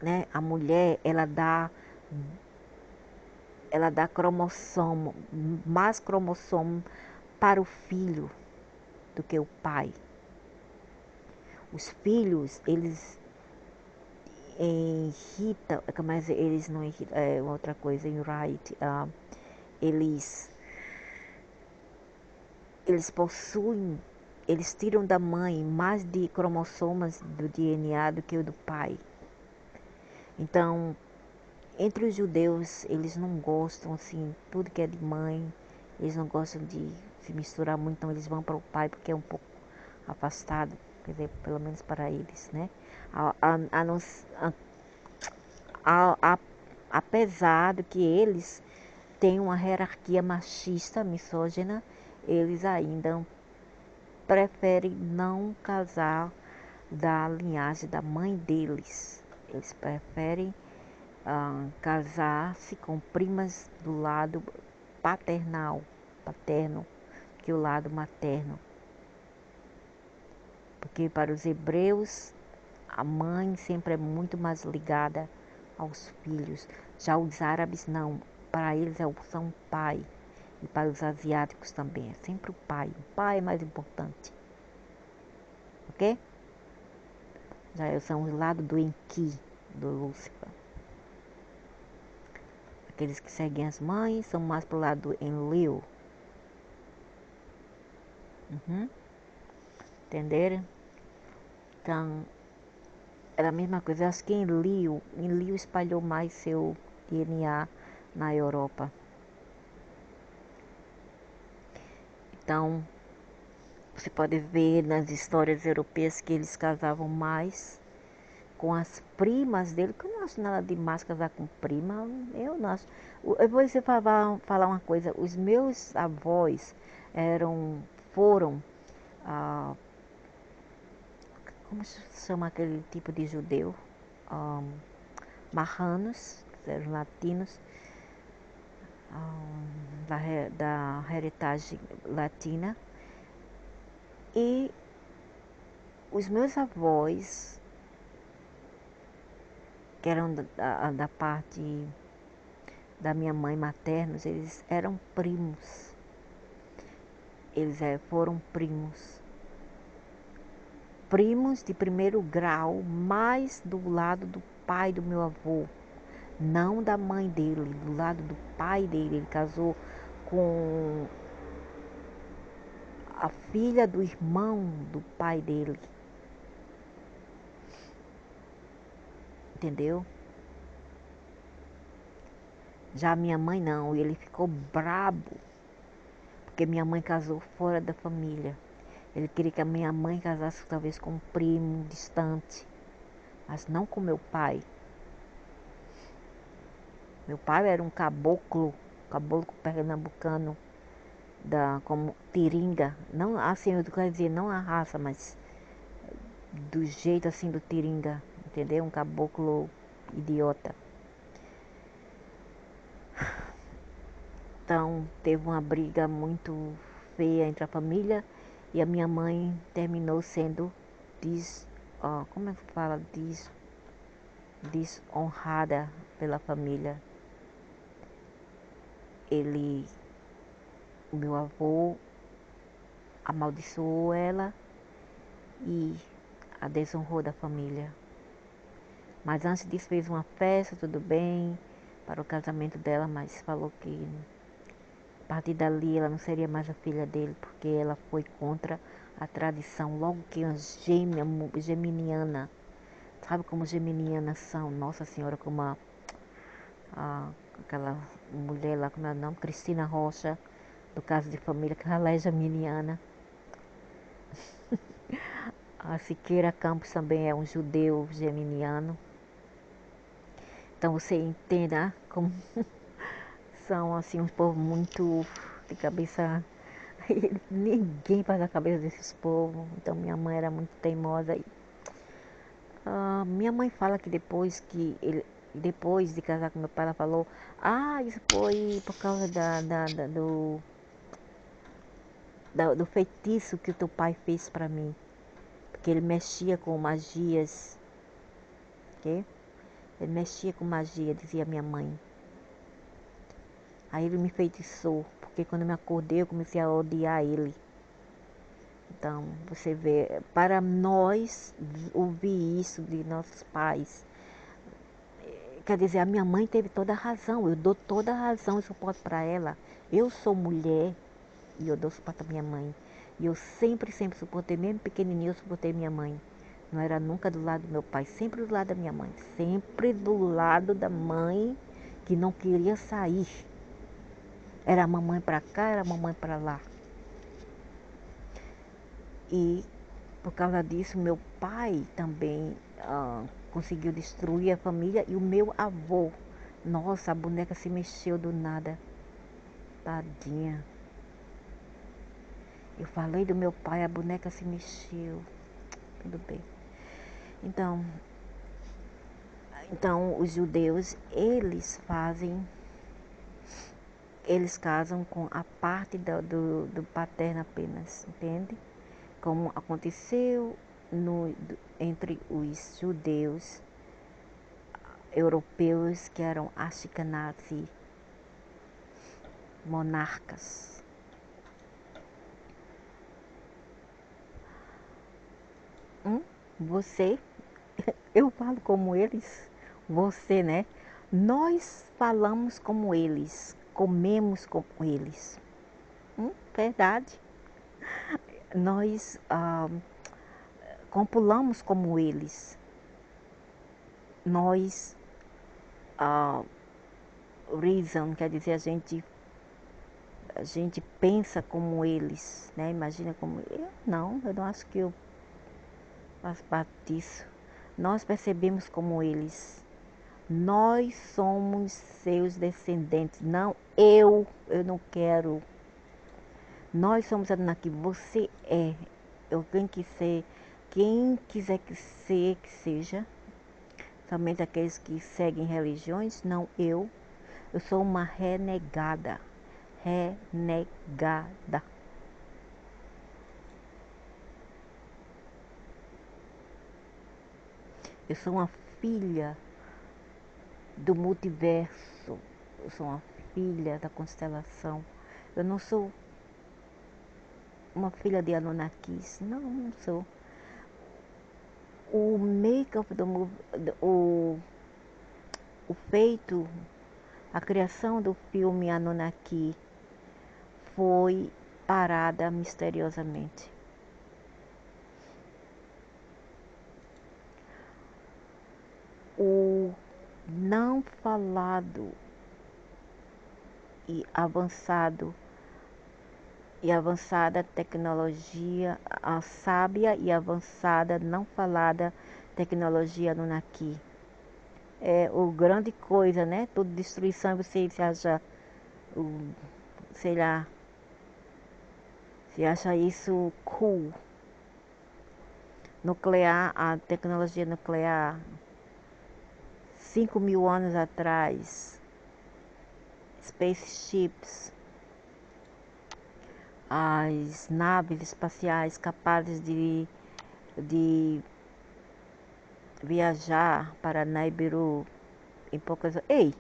né, a mulher, ela dá cromossomo, mais cromossomo para o filho do que o pai. Os filhos, eles irritam, mas eles não irritam, é outra coisa, eles, possuem, eles tiram da mãe mais de cromossomas do DNA do que o do pai. Então, entre os judeus, eles não gostam, assim, tudo que é de mãe, eles não gostam de se misturar muito, então eles vão para o pai, porque é um pouco afastado, quer dizer, pelo menos para eles, né? A, a, a, não- a, apesar de que eles têm uma hierarquia machista, misógina, eles ainda preferem não casar da linhagem da mãe deles. Eles preferem casar-se com primas do lado paterno, que o lado materno. Porque para os hebreus, a mãe sempre é muito mais ligada aos filhos. Já os árabes não, para eles são o pai. E para os asiáticos também, é sempre o pai. O pai é mais importante. Ok? Já são os lados do Enki, do Lúcifer. Aqueles que seguem as mães são mais pro lado do Enlil. Entenderam? Então, era a mesma coisa. Eu acho que Enlil espalhou mais seu DNA na Europa. Então, você pode ver nas histórias europeias que eles casavam mais com as primas dele, que eu não acho nada demais casar com prima, eu não acho. Eu vou falar uma coisa, os meus avós foram, ah, como se chama aquele tipo de judeu? Ah, marranos, que eram latinos, da heritage latina, e os meus avós, que eram da parte da minha mãe materna, eles eram primos. Eles foram primos. Primos de primeiro grau, mais do lado do pai do meu avô. Não da mãe dele, do lado do pai dele. Ele casou com a filha do irmão do pai dele. Entendeu? Já minha mãe não, ele ficou brabo, porque minha mãe casou fora da família. Ele queria que a minha mãe casasse talvez com um primo distante, mas não com meu pai. Meu pai era um caboclo pernambucano, como Tiringa. Não assim, eu quero dizer, não a raça, mas do jeito assim do Tiringa, entendeu? Um caboclo idiota. Então, teve uma briga muito feia entre a família e a minha mãe terminou sendo como é que fala? Desonrada pela família. O meu avô amaldiçoou ela e a desonrou da família. Mas antes disso fez uma festa, tudo bem, para o casamento dela, mas falou que a partir dali ela não seria mais a filha dele, porque ela foi contra a tradição. Logo que uma gêmea geminiana, sabe como geminianas são? Nossa Senhora, como aquela mulher lá, como é o nome? Cristina Rocha, do Caso de Família, que ela é geminiana. A Siqueira Campos também é um judeu geminiano. Então você entenda como são assim um povo muito de cabeça. Ninguém faz a cabeça desses povos. Então minha mãe era muito teimosa. Minha mãe fala que depois de casar com meu pai, ela falou: isso foi por causa do feitiço que o teu pai fez para mim. Porque ele mexia com magias. Okay? Ele mexia com magia, dizia minha mãe. Aí ele me feitiçou, porque quando eu me acordei eu comecei a odiar ele. Então, você vê, para nós ouvir isso de nossos pais, quer dizer, a minha mãe teve toda a razão, eu dou toda a razão e suporte para ela. Eu sou mulher e eu dou suporte à minha mãe. E eu sempre suportei, mesmo pequenininho, eu suportei minha mãe. Não era nunca do lado do meu pai, sempre do lado da minha mãe. Sempre do lado da mãe que não queria sair. Era a mamãe para cá, era a mamãe para lá. E Por causa disso, meu pai também conseguiu destruir a família e o meu avô. Nossa, a boneca se mexeu do nada. Tadinha. Eu falei do meu pai, a boneca se mexeu. Tudo bem. Então, os judeus, eles casam com a parte do paterno apenas, entende? Como aconteceu entre os judeus europeus que eram Ashkenazi, monarcas. Você, eu falo como eles, você, né? Nós falamos como eles, comemos como eles. Verdade. Nós copulamos como eles. Nós reason, quer dizer, a gente pensa como eles, né? Imagina como eu não acho que eu faço parte disso. Nós percebemos como eles. Nós somos seus descendentes. Não, eu não quero. Nós somos Anunnaki, você é. Quem quiser que seja. Somente aqueles que seguem religiões, não eu. Eu sou uma renegada. Renegada. Eu sou uma filha do multiverso. Eu sou uma filha da constelação. Eu não sou uma filha de Anunnakis. Não, não sou. O make-up o feito, a criação do filme Anunnaki foi parada misteriosamente. O não falado e avançada tecnologia, a sábia e avançada não falada tecnologia Anunnaki. É o grande coisa, né? Tudo destruição, você se acha, sei lá, se acha isso cool. Nuclear, a tecnologia nuclear, 5.000 anos atrás, spaceships, as naves espaciais capazes de viajar para Nibiru em poucas horas. Ei,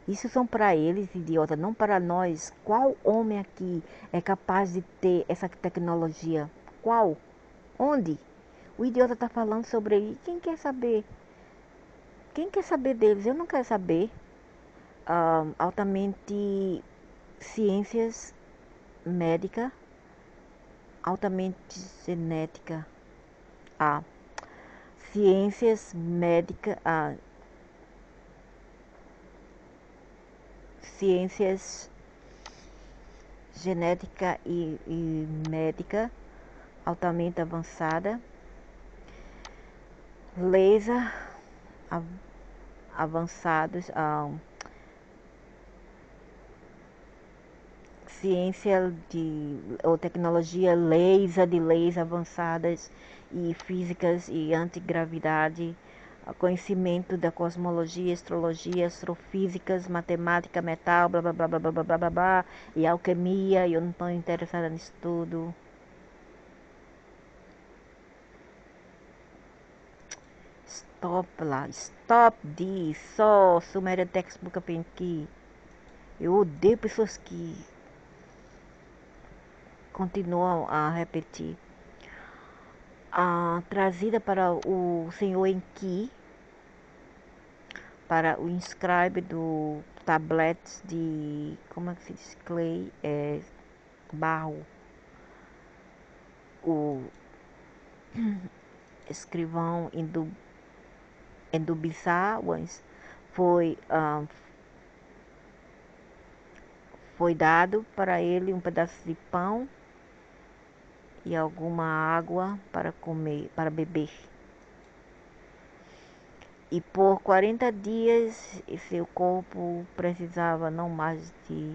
isso são para eles, idiota, não para nós. Qual homem aqui é capaz de ter essa tecnologia? Qual? Onde? O idiota está falando sobre ele. Quem quer saber? Quem quer saber deles? Eu não quero saber. Altamente ciências médica, altamente genética, ciências médica, ciências genética e médica altamente avançada, laser avançados, ciência ou tecnologia de laser avançadas e físicas e antigravidade, conhecimento da cosmologia, astrologia, astrofísicas, matemática, metal, blá blá blá blá blá blá blá blá, blá e alquimia, e eu não estou interessada nisso tudo. Stop lá, stop this, só Suméria Textbook aqui. Eu odeio pessoas que continuam a repetir. Trazida para o senhor Enki, para o inscribe do tablet de, como é que se diz, clay, barro, o escrivão Endubissawans foi dado para ele um pedaço de pão e alguma água para comer, para beber. E por 40 dias seu corpo precisava não mais de...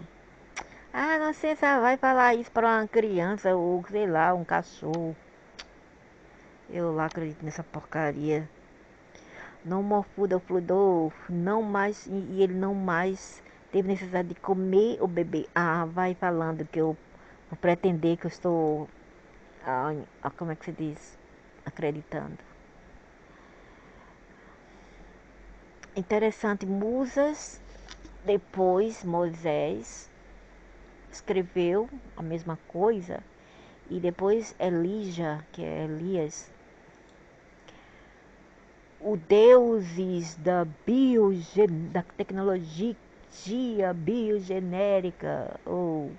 Ah, não sei se vai falar isso para uma criança ou sei lá, um cachorro. Eu lá acredito nessa porcaria. Não more food or fluid, não mais, e ele não mais teve necessidade de comer ou beber. Ah, vai falando que eu vou pretender que eu estou, como é que se diz? Acreditando. Interessante, Musas, depois Moisés escreveu a mesma coisa, e depois Elija, que é Elias, o deuses da tecnologia biogenérica, ou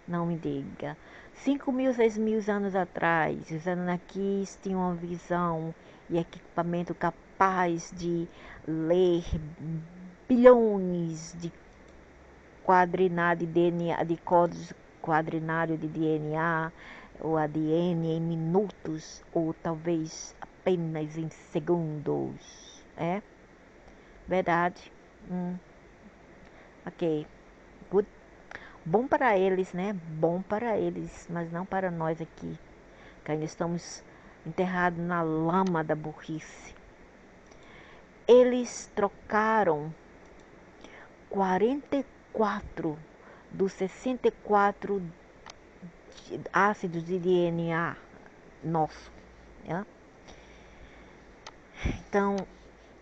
não me diga, 5.000, 6.000 anos atrás, os Anunnakis tinham uma visão e equipamento capaz de ler bilhões de quadrinário de DNA, de códigos quadrinário de DNA ou ADN em minutos, ou talvez apenas em segundos. É verdade. Ok, good. Bom para eles, né? Bom para eles, mas não para nós aqui, que ainda estamos enterrados na lama da burrice. Eles trocaram 44 dos 64 ácidos de DNA nosso, né? Então,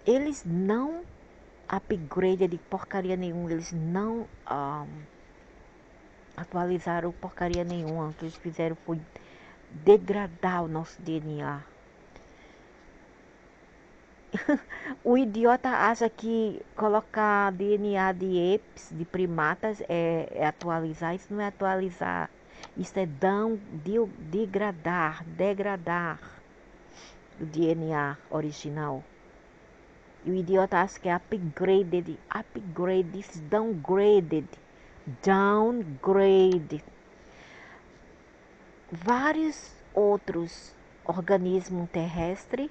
eles não upgrade de porcaria nenhuma, eles não atualizaram porcaria nenhuma. O que eles fizeram foi degradar o nosso DNA. O idiota acha que colocar DNA de apes, de primatas, é atualizar. Isso não é atualizar. Isso é degradar o DNA original. E o idiota acha que é upgraded. Upgrade, isso é downgraded. Downgrade. Vários outros organismos terrestres,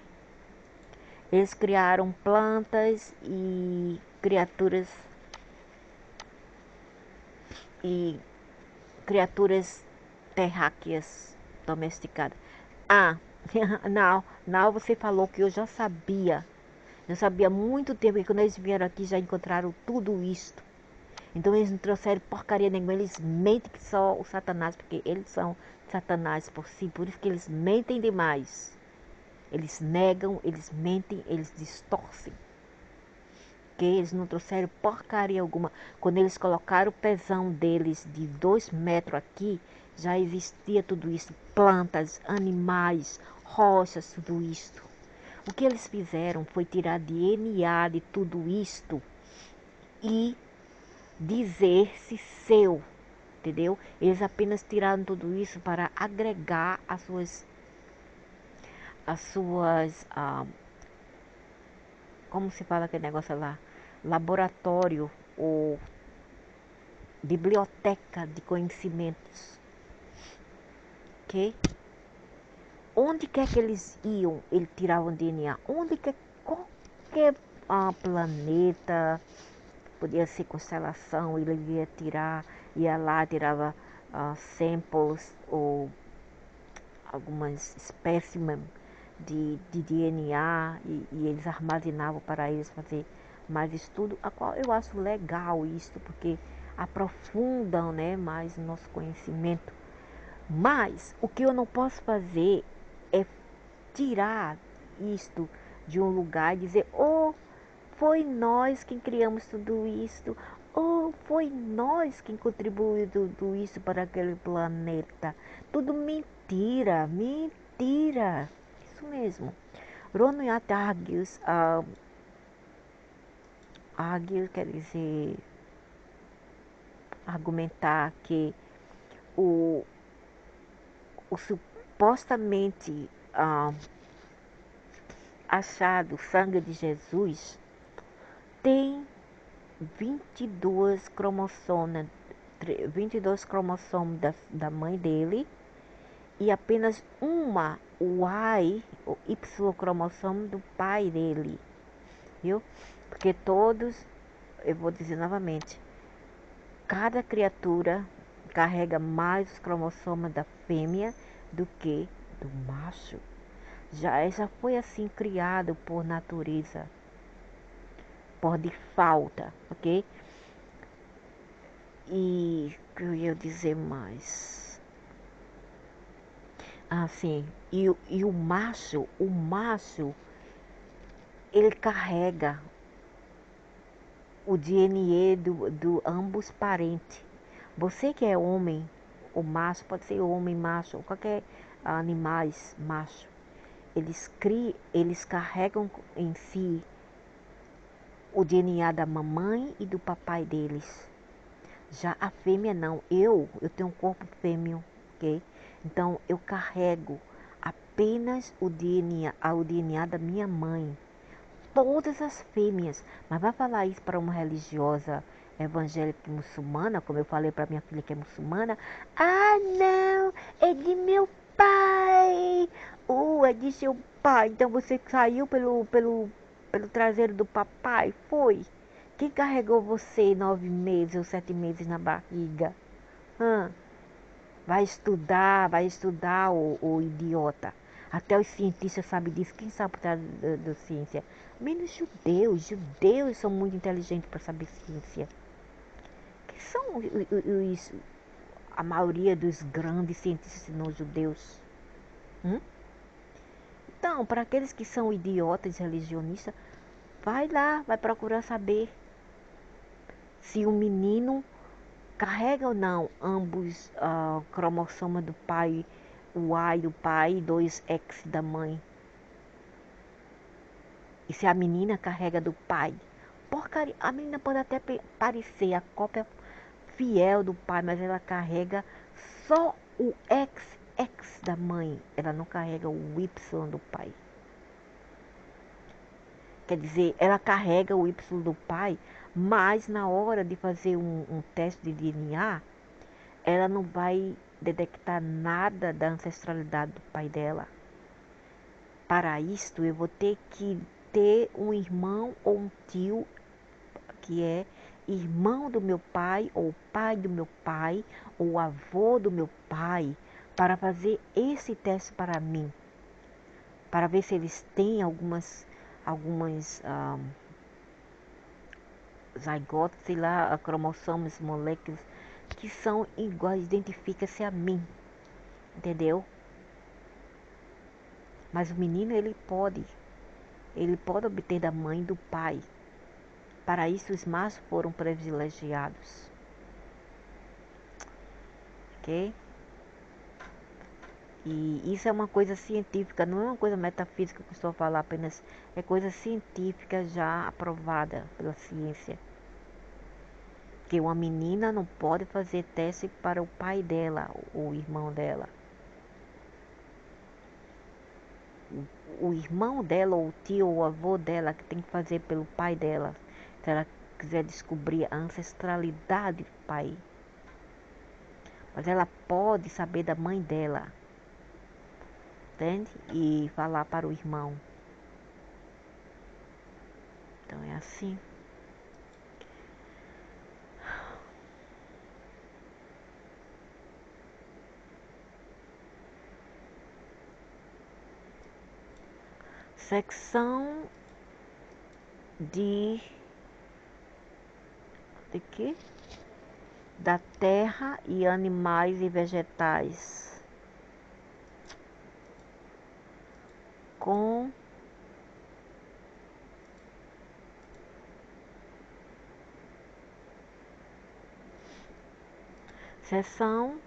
eles criaram plantas e criaturas terráqueas domesticadas. Ah, não, você falou que eu já sabia. Eu sabia há muito tempo que quando eles vieram aqui já encontraram tudo isto. Então eles não trouxeram porcaria nenhuma, eles mentem que só o Satanás, porque eles são Satanás por si, por isso que eles mentem demais. Eles negam, eles mentem, eles distorcem. Que eles não trouxeram porcaria alguma. Quando eles colocaram o pezão deles de 2 metros aqui, já existia tudo isso. Plantas, animais, rochas, tudo isto. O que eles fizeram foi tirar DNA de tudo isto e dizer-se seu, entendeu? Eles apenas tiraram tudo isso para agregar como se fala aquele negócio lá? Laboratório ou biblioteca de conhecimentos. Ok? Onde quer que eles iam, eles tiravam DNA. Onde quer, qualquer planeta, podia ser constelação, ele ia tirar, ia lá, tirava samples ou algumas espécimes de DNA e eles armazenavam para eles fazer mais estudo, a qual eu acho legal isso, porque aprofundam, né, mais o nosso conhecimento. Mas o que eu não posso fazer é tirar isto de um lugar e dizer, oh, foi nós quem criamos tudo isto, ou foi nós quem contribuiu tudo isso para aquele planeta. Tudo mentira, mentira. Isso mesmo. Ronald argues, quer dizer, argumentar que o supostamente achado sangue de Jesus tem 22 cromossomos da mãe dele e apenas uma Y, o Y cromossomo do pai dele, viu? Porque todos, eu vou dizer novamente, cada criatura carrega mais os cromossomas da fêmea do que do macho. Já foi assim criado por natureza, por default, ok? E o que eu ia dizer mais? Ah, sim. E o macho, ele carrega o DNA do ambos parentes. Você que é homem, o macho, pode ser homem, macho, ou qualquer animais macho, eles carregam em si o DNA da mamãe e do papai deles. Já a fêmea não, eu tenho um corpo fêmeo, ok? Então eu carrego apenas o DNA da minha mãe. Todas as fêmeas, mas vai falar isso para uma religiosa evangélica muçulmana, como eu falei para minha filha que é muçulmana, ah não, é de meu pai, é de seu pai, então você saiu pelo traseiro do papai, foi? Quem carregou você 9 meses ou 7 meses na barriga? Hã? Vai estudar, o idiota. Até os cientistas sabem disso. Quem sabe por trás da ciência? Menos judeus. Judeus são muito inteligentes para saber ciência. Quem são a maioria dos grandes cientistas não judeus? Hum? Então, para aqueles que são idiotas religionistas, vai lá, vai procurar saber se o menino carrega ou não ambos cromossomas do pai, o Y do pai e 2X da mãe. E se a menina carrega do pai? Porcaria, a menina pode até parecer a cópia fiel do pai, mas ela carrega só o XX da mãe. Ela não carrega o Y do pai. Quer dizer, ela carrega o Y do pai, mas na hora de fazer um teste de DNA, ela não vai detectar nada da ancestralidade do pai dela. Para isto, eu vou ter que ter um irmão ou um tio que é irmão do meu pai, ou pai do meu pai, ou avô do meu pai, para fazer esse teste para mim, para ver se eles têm algumas zigotos, sei lá, cromossomos, moléculas que são iguais, identifica-se a mim, entendeu? Mas o menino ele pode obter da mãe e do pai. Para isso os machos foram privilegiados, ok? E isso é uma coisa científica, não é uma coisa metafísica que eu estou a falar apenas, é coisa científica já aprovada pela ciência. Que uma menina não pode fazer teste para o pai dela, o irmão dela. O irmão dela, ou o tio, ou o avô dela, que tem que fazer pelo pai dela, se ela quiser descobrir a ancestralidade do pai. Mas ela pode saber da mãe dela, entende? E falar para o irmão. Então é assim. Secção de quê? Da terra e animais e vegetais com seção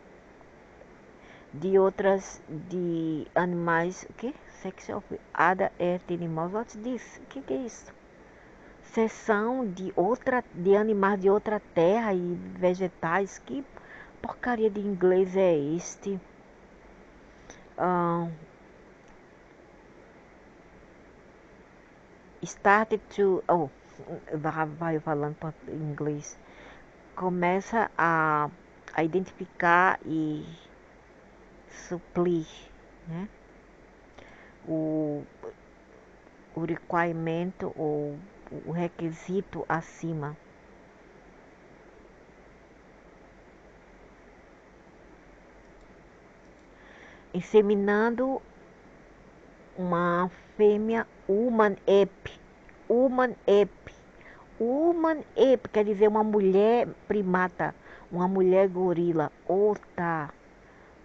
de animais, o que? Section of other earth animals, what's this? O que é isso? Seção de animais de outra terra e vegetais, que porcaria de inglês é este? Um, started to, vai falando em inglês, começa a identificar e suprir, né, o, o requiremento ou o requisito acima. Inseminando uma fêmea human ape. Human ape. Human ape quer dizer uma mulher primata, uma mulher gorila. Ou tá.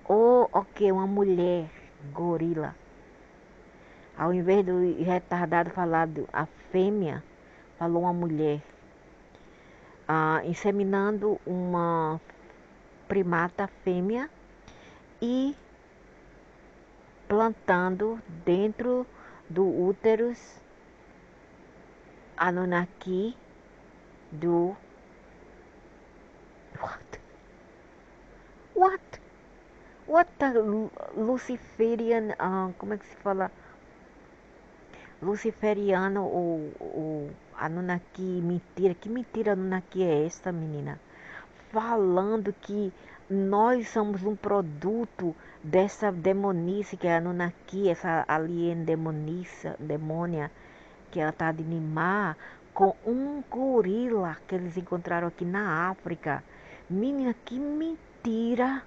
Ou, ok, uma mulher gorila. Ao invés do retardado falar a fêmea, falou uma mulher. Inseminando uma primata fêmea e plantando dentro do útero Anunnaki do what the Luciferian, como é que se fala? Luciferiano ou Anunnaki, mentira. Que mentira Anunnaki é esta, menina? Falando que nós somos um produto dessa demonice que é a Anunnaki, essa alien demônia, que ela está de Nimar, com um gorila que eles encontraram aqui na África. Menina, que mentira!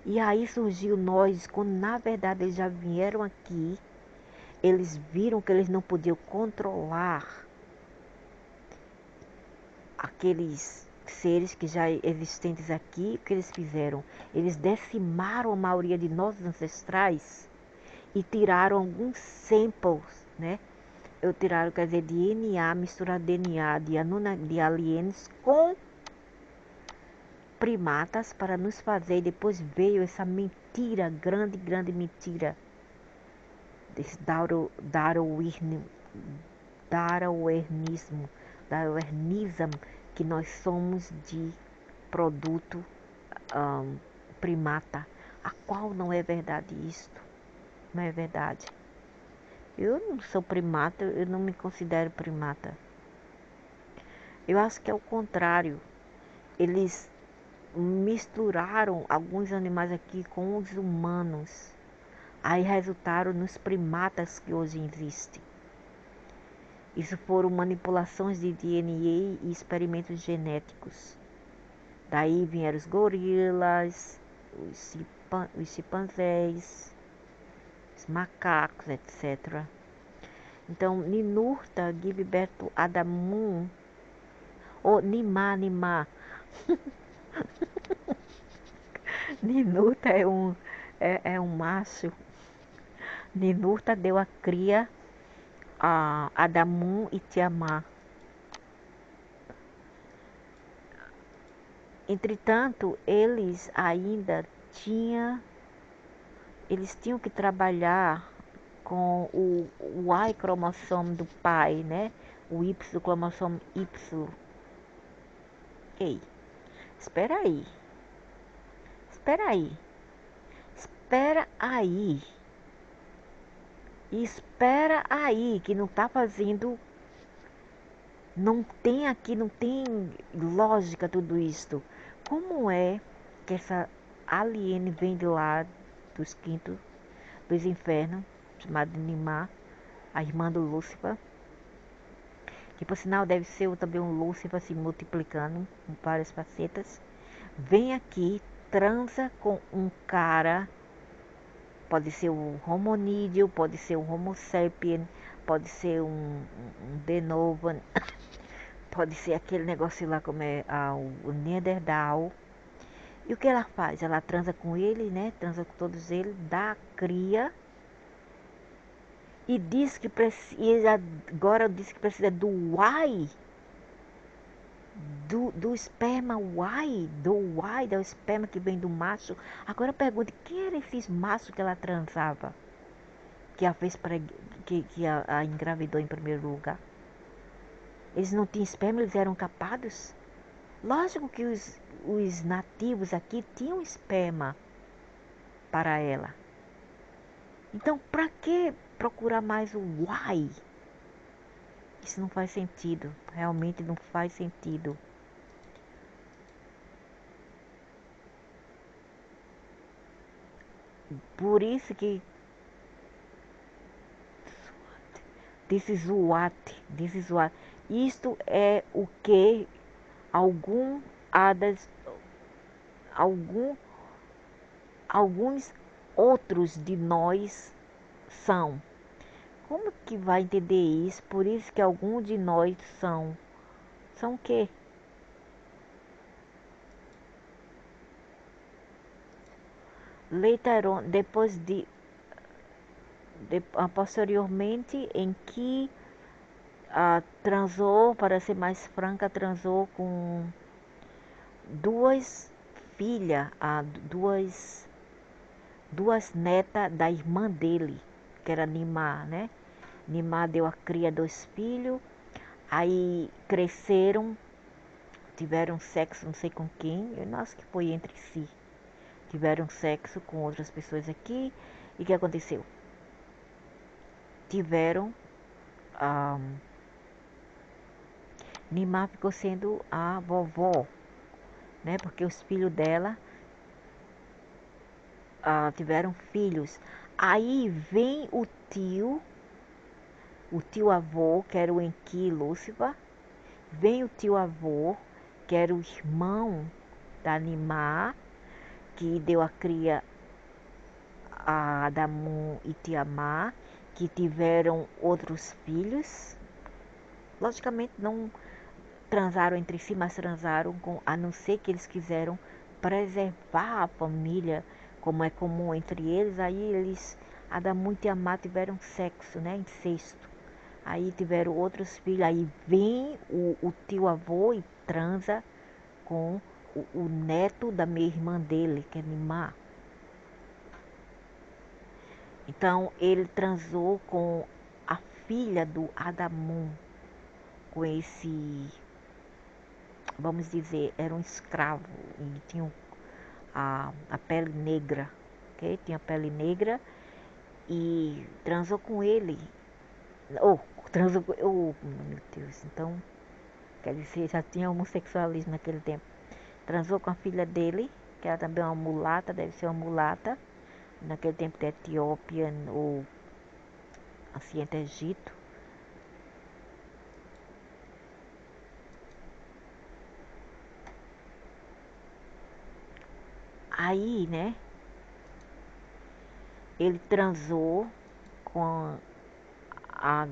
E aí surgiu nós, quando na verdade eles já vieram aqui, eles viram que eles não podiam controlar aqueles seres que já existentes aqui. O que eles fizeram? Eles decimaram a maioria de nossos ancestrais e tiraram alguns samples, né? Tiraram, quer dizer, DNA, misturar DNA de aliens com primatas para nos fazer. Depois veio essa mentira, grande mentira, desse darwinismo, que nós somos de produto primata, a qual não é verdade isto, não é verdade. Eu não sou primata, eu não me considero primata. Eu acho que é o contrário. Eles misturaram alguns animais aqui com os humanos. Aí resultaram nos primatas que hoje existem. Isso foram manipulações de DNA e experimentos genéticos. Daí vieram os gorilas, os chimpanzés, os macacos, etc. Então, Ninurta give birth to Adamun, ou Nimá. Ninurta é um macho. Ninurta deu a cria a Adamun e Tiamá. Entretanto, eles tinham que trabalhar com o Y cromossomo do pai, né? O Y cromossomo Y. Ei, espera aí. Espera aí. Espera aí, que não tá fazendo. Não tem lógica tudo isto. Como é que essa alien vem de lá dos infernos, chamada Nimá, a irmã do Lúcifer, que por sinal deve ser também um Lúcifer se multiplicando com várias facetas, vem aqui, transa com um cara, pode ser um homonídeo, pode ser um homo sapien, pode ser um Denovan, pode ser aquele negócio lá como é o Neanderthal. E o que ela faz? Ela transa com ele, né? Transa com todos eles, dá cria. E diz que precisa, agora diz que precisa do Y, do esperma Y, do esperma que vem do macho. Agora pergunta, quem era esses machos que ela transava? Que a fez que a engravidou em primeiro lugar? Eles não tinham esperma, eles eram capados? Lógico que os nativos aqui tinham esperma para ela. Então, para que procurar mais o Y? Isso não faz sentido. Realmente não faz sentido. Por isso que this is what. Isto é o que algum hadas, algum, alguns outros de nós são. Como que vai entender isso? Por isso que alguns de nós são. São o quê? Later on, depois posteriormente, em que transou, para ser mais franca, transou com duas filhas, duas netas da irmã dele, que era Nimá, né? Nimá deu a cria 2 filhos, aí cresceram, tiveram sexo, não sei com quem, eu acho que foi entre si. Tiveram sexo com outras pessoas aqui, e o que aconteceu? Tiveram. Nimá ficou sendo a vovó, né? Porque os filhos dela tiveram filhos. Aí vem o tio avô, que era o Enki Lúcifer, vem o tio avô, que era o irmão da Nimá, que deu a cria a Adamu e Tiamá, que tiveram outros filhos. Logicamente não transaram entre si, mas transaram com, a não ser que eles quiseram preservar a família, como é comum entre eles. Aí eles, Adamu e Tiamá, tiveram sexo, né, incesto. Aí tiveram outros filhos, aí vem o tio avô e transa com o neto da minha irmã dele, que é Nimá. Então ele transou com a filha do Adamu, com esse, vamos dizer, era um escravo e tinha a pele negra, ok? Tinha pele negra e transou com ele. Oh, transou com, oh, meu Deus, então, quer dizer, já tinha homossexualismo naquele tempo. Transou com a filha dele, que era também uma mulata, deve ser uma mulata, naquele tempo da Etiópia ou assim, até Egito. Aí, né, ele transou com a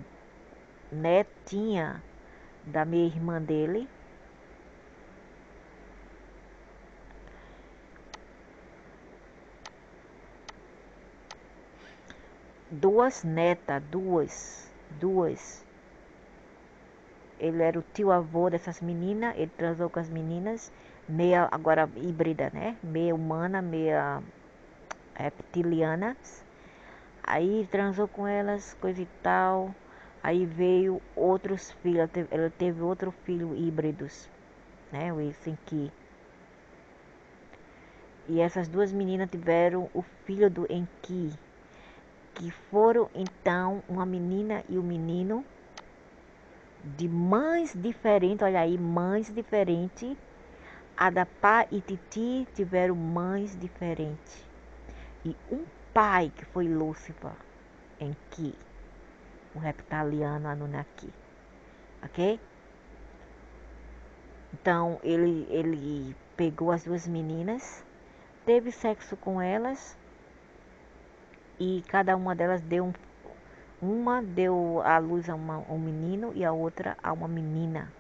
netinha da minha irmã dele. Duas netas, duas. Ele era o tio avô dessas meninas, ele transou com as meninas, meia, agora híbrida, né? Meia humana, meia reptilianas. Aí transou com elas, coisa e tal. Aí veio outros filhos, ela teve outro filho híbridos, né? O Enki. E essas duas meninas tiveram o filho do Enki, que foram então uma menina e um menino de mães diferentes. Olha aí, mães diferentes. Adapá e Titi tiveram mães diferentes. E um pai que foi Lúcifer, Enki, um reptiliano Anunnaki. Ok? Então ele pegou as duas meninas, teve sexo com elas e cada uma delas deu uma deu à luz a um menino e a outra a uma menina.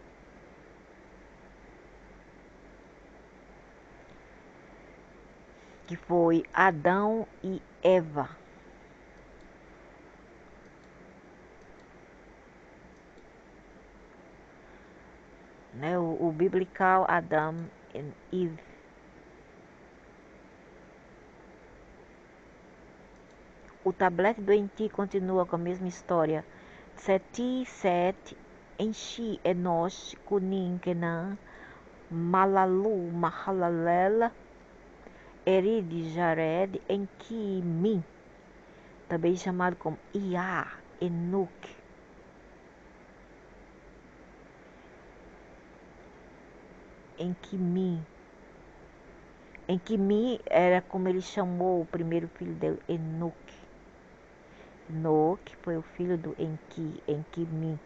Que foi Adão e Eva. Né? O biblical Adam e Eve. O tablete do Enki continua com a mesma história. Seti, Set, Enshi, Enosh, Kunin, Kenan, Malalu, Mahalalel, Erid, Jared, Enki, Min, também chamado como Iá, Enoch. Enki, Min, Enquimi era como ele chamou o primeiro filho dele, Enoque. Enoque foi o filho do Enquimi.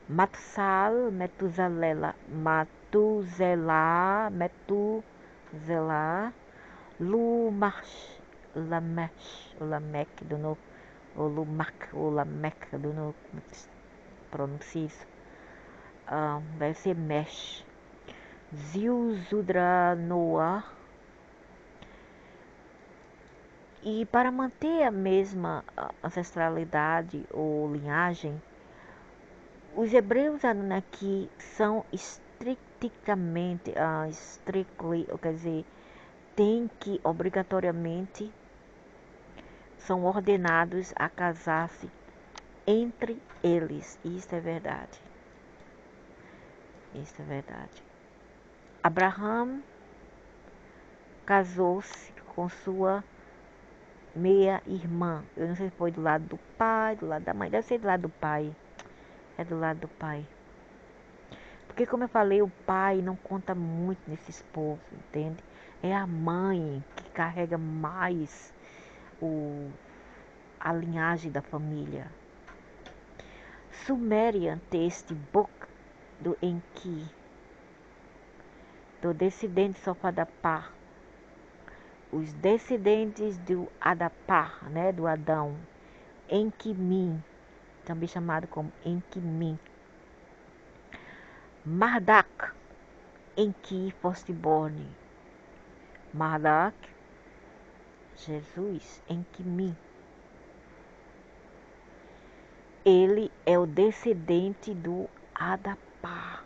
Matusal, Metusalela, Metuselah, Lumash, Lameque do novo, ou Lumac, ou Lameque do novo, pronuncia isso. Deve ser Mesh. Zilzudranoa. E para manter a mesma ancestralidade ou linhagem, os hebreus Anunnaki são estritamente, quer dizer, tem que obrigatoriamente são ordenados a casar-se entre eles. Isso é verdade. Isso é verdade. Abraham casou-se com sua meia-irmã. Eu não sei se foi do lado do pai, do lado da mãe. Deve ser do lado do pai. É do lado do pai. Porque, como eu falei, o pai não conta muito nesses povos, entende? É a mãe que carrega mais a linhagem da família. Sumerian Text Book do Enki, do descendente Sofadapar, os descendentes do Adapar, né, do Adão, Enkimin, também chamado como Enkimin. Marduk, Enki firstborn. Marduk, Jesus, Enkimin. Ele é o descendente do Adapar,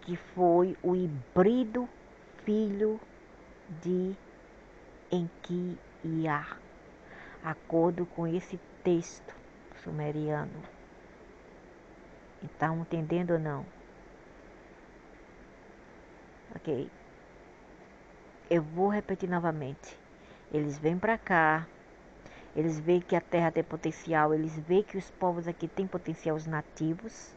que foi o híbrido filho de Enkiah, acordo com esse texto sumeriano. Estão entendendo ou não? Ok. Eu vou repetir novamente. Eles vêm para cá, eles veem que a terra tem potencial, eles veem que os povos aqui têm potencial, os nativos.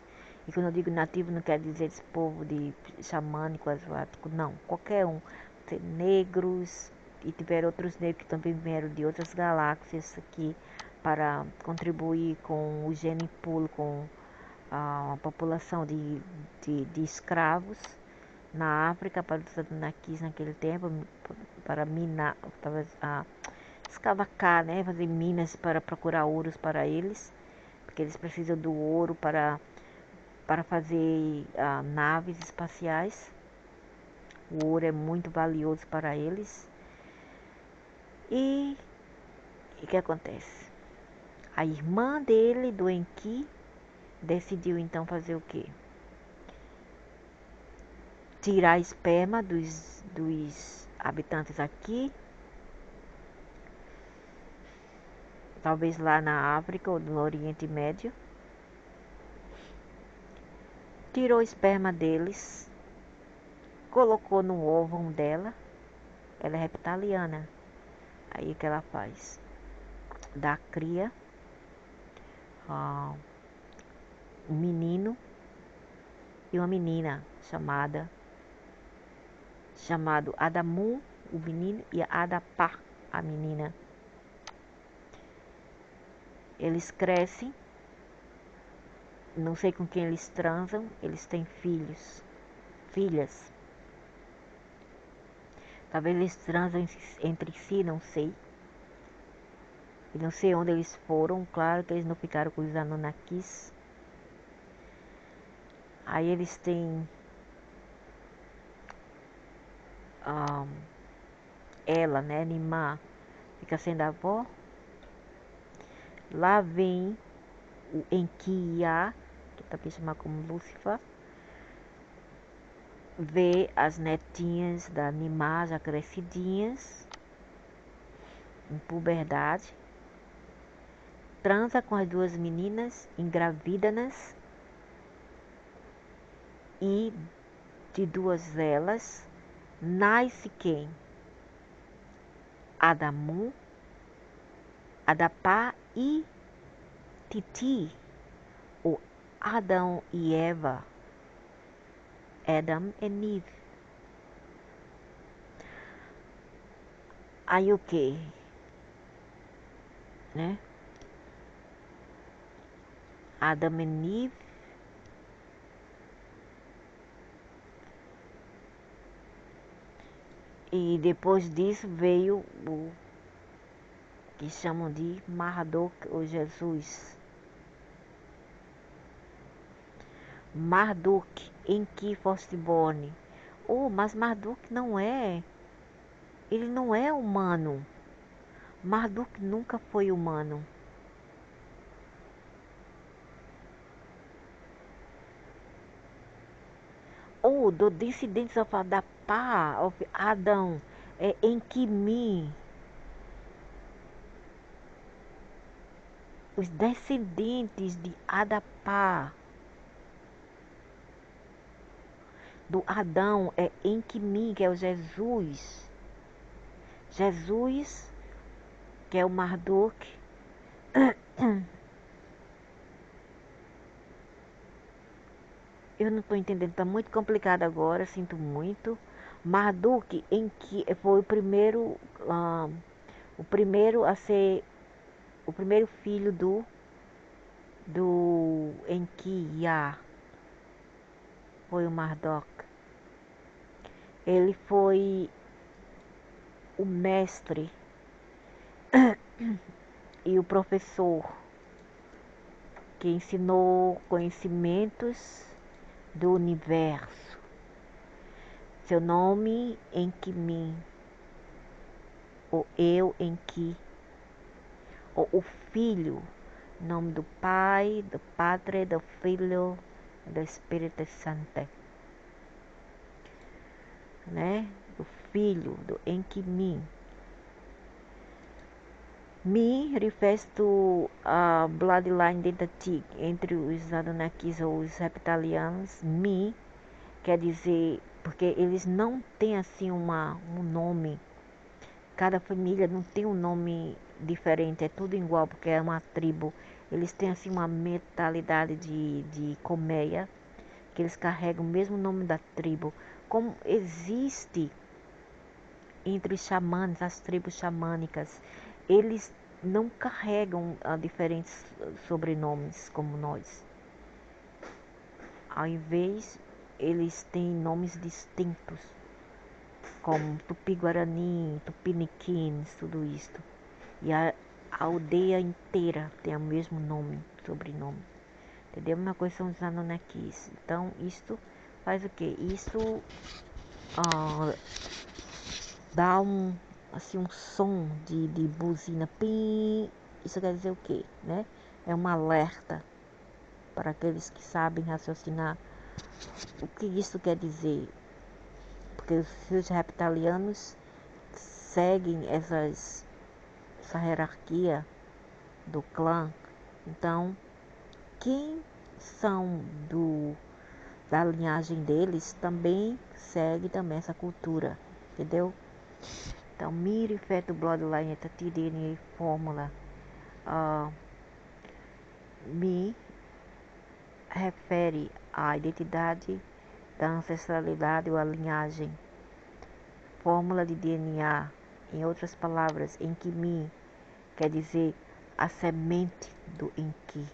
E quando eu digo nativo, não quer dizer esse povo de xamânico, asiático, não. Qualquer um. Tem negros e tiveram outros negros que também vieram de outras galáxias aqui para contribuir com o gene pool, com a população de escravos na África para os Anunnakis naquele tempo, para minar, escavacar, né, fazer minas para procurar ouros para eles, porque eles precisam do ouro para fazer naves espaciais. O ouro é muito valioso para eles. E o que acontece? A irmã dele, do Enki, decidiu então fazer o quê? Tirar esperma dos habitantes aqui, talvez lá na África ou no Oriente Médio. Tirou o esperma deles, colocou no óvulo dela. Ela é reptiliana. Aí o que ela faz? Dá cria um menino e uma menina chamado Adamu, o menino, e Adapá, a menina. Eles crescem, não sei com quem eles transam, eles têm filhas. Talvez eles transam entre si, não sei. E não sei onde eles foram, claro que eles não ficaram com os Anunnakis. Aí eles têm ela, né, Nimá, fica sendo a avó. Lá vem o Enkiah, que também chama como Lúcifer, vê as netinhas da Nimá já crescidinhas, em puberdade, transa com as duas meninas, engravida-nas, e de duas delas nasce quem? Adamu, Adapá e Titi, ou Adão e Eva. Adam and Eve. Aí o que, né? Adam and Eve. E depois disso veio o que chamam de Marduk ou Jesus. Marduk, em que foste born. Oh, mas Marduk não é. Ele não é humano. Marduk nunca foi humano. Oh, the descendants of Adapa, of Adam, em que me, os descendentes de Adapá, do Adão, é em que mim, que é o Jesus. Jesus, que é o Marduk. Eu não estou entendendo, está muito complicado agora, sinto muito. Marduk, em que foi o primeiro a ser, o primeiro filho do Enkiah, foi o Marduk. Ele foi o mestre e o professor que ensinou conhecimentos do universo. Seu nome Enkimin, ou eu Enki, ou o Filho, nome do Pai, do Padre, do Filho e do Espírito Santo, né? Do Filho, do Enkimin. Me refers to a bloodline identity entre os Anunnakis ou os reptilianos. Me quer dizer, porque eles não têm assim um nome. Cada família não tem um nome diferente, é tudo igual, porque é uma tribo. Eles têm assim uma mentalidade de colmeia, que eles carregam o mesmo nome da tribo. Como existe entre os xamãs, as tribos xamânicas, eles não carregam diferentes sobrenomes como nós. Ao invés, eles têm nomes distintos, como Tupi-Guarani, Tupiniquins, tudo isso. E a aldeia inteira tem o mesmo nome, sobrenome. Entendeu? A mesma coisa são os Anunnakis. Então, isto faz o quê? Isso dá assim, um som de buzina. Pim. Isso quer dizer o quê? Né? É um alerta para aqueles que sabem raciocinar. O que isso quer dizer? Porque os reptilianos seguem essa hierarquia do clã. Então, quem são da linhagem deles também segue também essa cultura, entendeu? Então, Miri, feto, bloodline, etati, DNA, fórmula. Me refere à identidade da ancestralidade ou à linhagem. Fórmula de DNA, em outras palavras, Enki Mi, quer dizer a semente do Enki.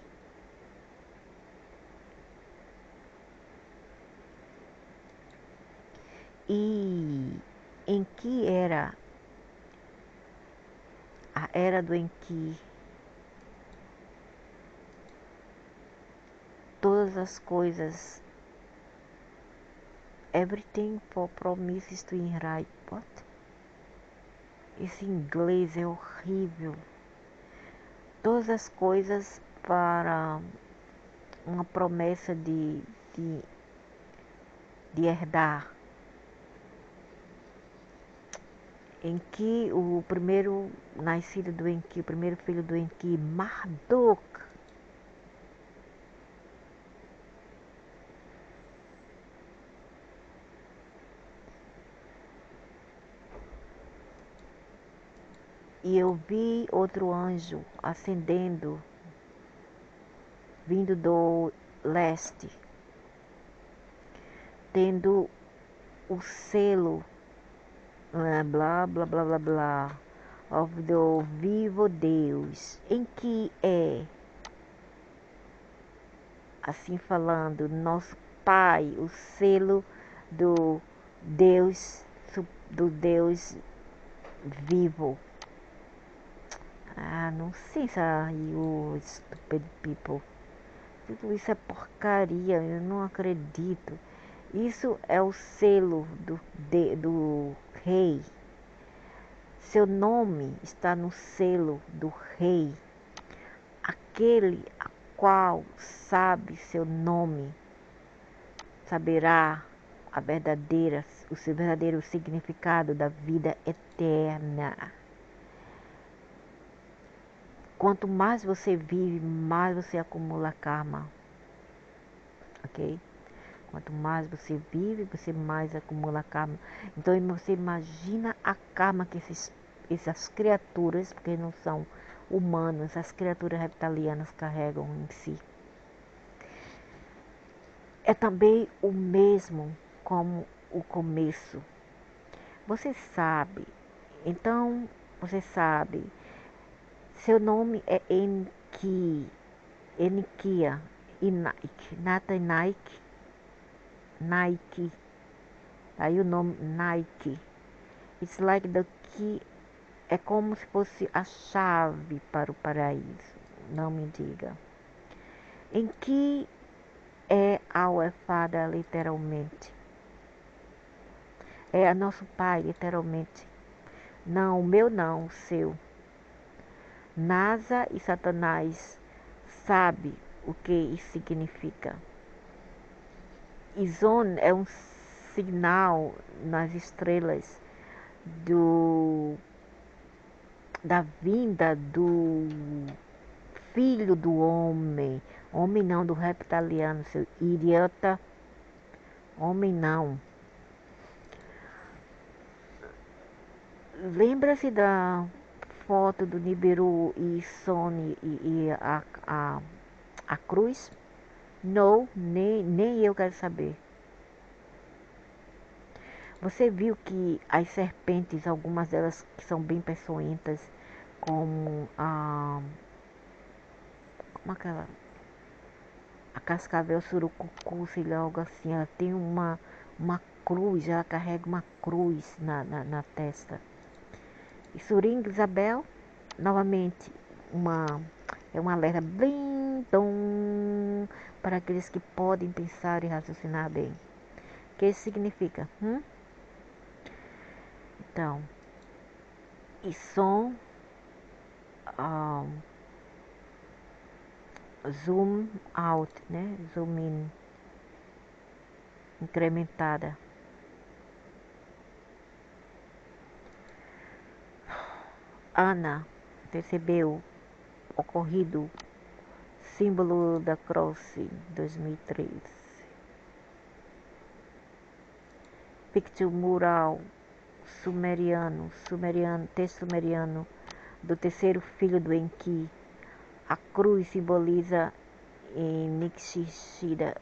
E Enki era a era do Enki. Todas as coisas. Everything for promises to in right. What? Esse inglês é horrível. Todas as coisas para uma promessa de herdar. Enki, o primeiro nascido do Enki, o primeiro filho do Enki, Marduk. E eu vi outro anjo ascendendo, vindo do leste, tendo o selo, blá, blá, blá, blá, blá, blá, do vivo Deus, em que é, assim falando, nosso Pai, o selo do Deus, do Deus vivo. Não sei se you stupid people. Tudo isso é porcaria, eu não acredito. Isso é o selo do rei. Seu nome está no selo do rei. Aquele a qual sabe seu nome saberá o seu verdadeiro significado da vida eterna. Quanto mais você vive, mais você acumula karma. Ok? Quanto mais você vive, você mais acumula karma. Então você imagina a karma que essas criaturas, porque não são humanos, as criaturas reptilianas carregam em si. É também o mesmo como o começo. Você sabe, então você sabe, seu nome é Enkia, Nike. Aí o nome Nike. It's like the key. É como se fosse a chave para o paraíso. Não me diga. Em que é Our Father, literalmente. É nosso Pai, literalmente. Não, o meu não, o seu. NASA e Satanás sabe o que isso significa. Izon é um sinal nas estrelas da vinda do filho do homem. Homem não, do reptiliano, seu idiota. Homem não. Lembra-se da foto do Nibiru e Sony e a cruz? Não, nem eu quero saber. Você viu que as serpentes, algumas delas que são bem peçonhentas, como aquela, a cascavel surucucu, sei lá, algo assim, ela tem uma cruz, ela carrega uma cruz na testa. E Suringa Isabel, novamente, é uma alerta bem bom para aqueles que podem pensar e raciocinar bem. O que isso significa? Então, e som, zoom out, né? Zoom in, incrementada. Ana percebeu ocorrido símbolo da Croce 2003. Picture mural texto sumeriano do terceiro filho do Enki. A cruz simboliza Nigshida.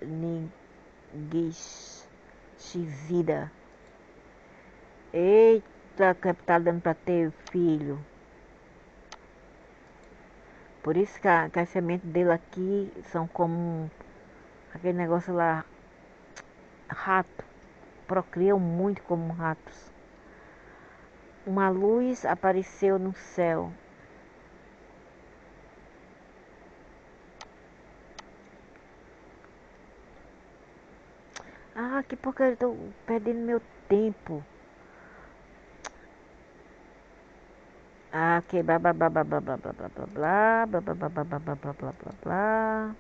Eita, que tá dando pra ter filho. Por isso que as sementes dele aqui são como aquele negócio lá, rato. Procriam muito como ratos. Uma luz apareceu no céu. Que porcaria, tô perdendo meu tempo. Ok, blá blá blá blá blá blá blá blá blá blá blá blá blá blá blá blá blá blá blá.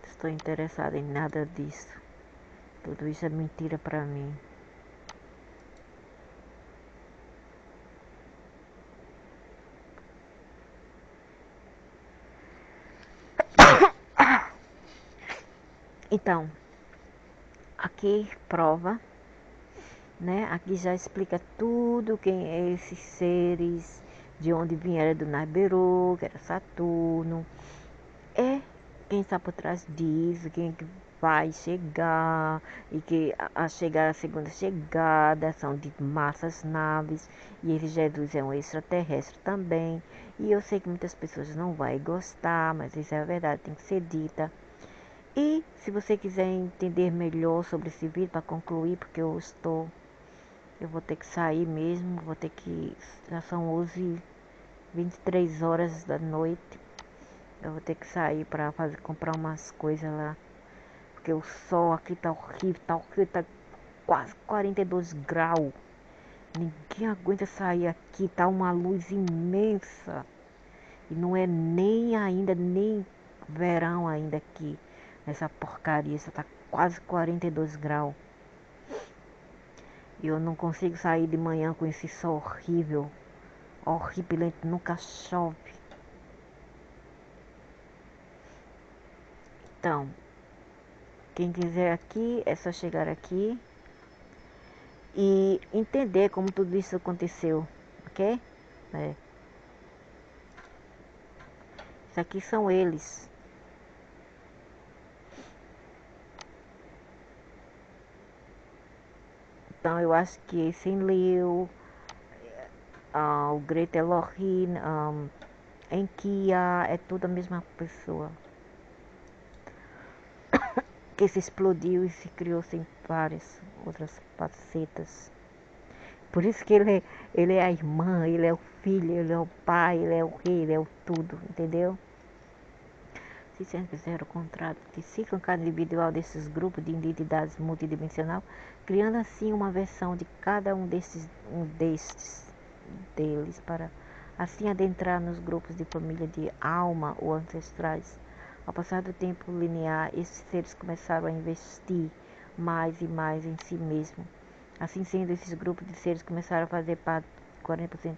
Estou interessada em nada disso. Tudo isso é mentira pra mim. Então, aqui prova, né? Aqui já explica tudo quem é esses seres, de onde vieram do Nibiru, que era Saturno. É quem está por trás disso, quem é que vai chegar, e que a chegar a segunda chegada são de massas naves, e ele Jesus é um extraterrestre também. E eu sei que muitas pessoas não vão gostar, mas isso é a verdade, tem que ser dita. E se você quiser entender melhor sobre esse vídeo, para concluir, porque eu vou ter que sair mesmo, vou ter que, já são 11h23 da noite. Eu vou ter que sair para comprar umas coisas lá, porque o sol aqui tá horrível, tá quase 42 graus. Ninguém aguenta sair aqui, tá uma luz imensa. E não é nem ainda, nem verão ainda aqui, nessa porcaria, só tá quase 42 graus. E eu não consigo sair de manhã com esse sol horrível, horripilante, nunca chove. Então, quem quiser aqui, é só chegar aqui e entender como tudo isso aconteceu, ok? É. Isso aqui são eles. Então eu acho que esse Enlil, o Greta Elohim, Enkia, é tudo a mesma pessoa. Que se explodiu e se criou sem várias outras facetas. Por isso que ele é a irmã, ele é o filho, ele é o pai, ele é o rei, ele é o tudo, entendeu? Se sempre fizeram o contrário, que ciclam cada individual desses grupos de identidades multidimensional, criando assim uma versão de cada destes deles, para assim adentrar nos grupos de família de alma ou ancestrais. Ao passar do tempo linear, esses seres começaram a investir mais e mais em si mesmo. Assim sendo, esses grupos de seres começaram a fazer parte de 40%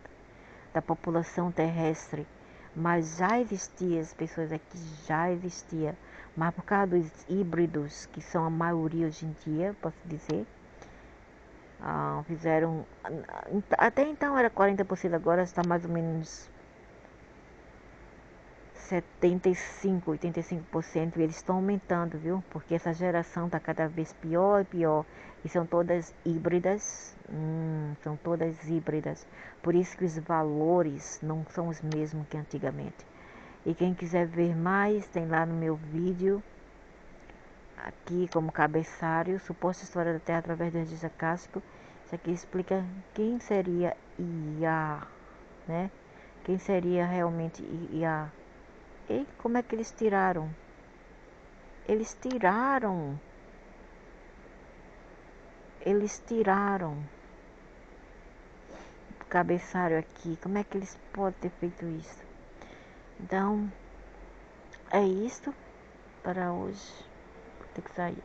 da população terrestre. Mas já existia, as pessoas aqui já existia, mas por causa dos híbridos, que são a maioria hoje em dia, posso dizer, fizeram, até então era 40%, agora está mais ou menos 75, 85%, e eles estão aumentando, viu? Porque essa geração está cada vez pior e pior, e são todas híbridas, são todas híbridas, por isso que os valores não são os mesmos que antigamente. E quem quiser ver mais, tem lá no meu vídeo, aqui como cabeçalho, suposta história da Terra através do registro acástico. Isso aqui explica quem seria Ia, né? Quem seria realmente Ia. E como é que eles tiraram? Eles tiraram. Eles tiraram o cabeçalho aqui. Como é que eles podem ter feito isso? Então, é isso para hoje. Vou ter que sair.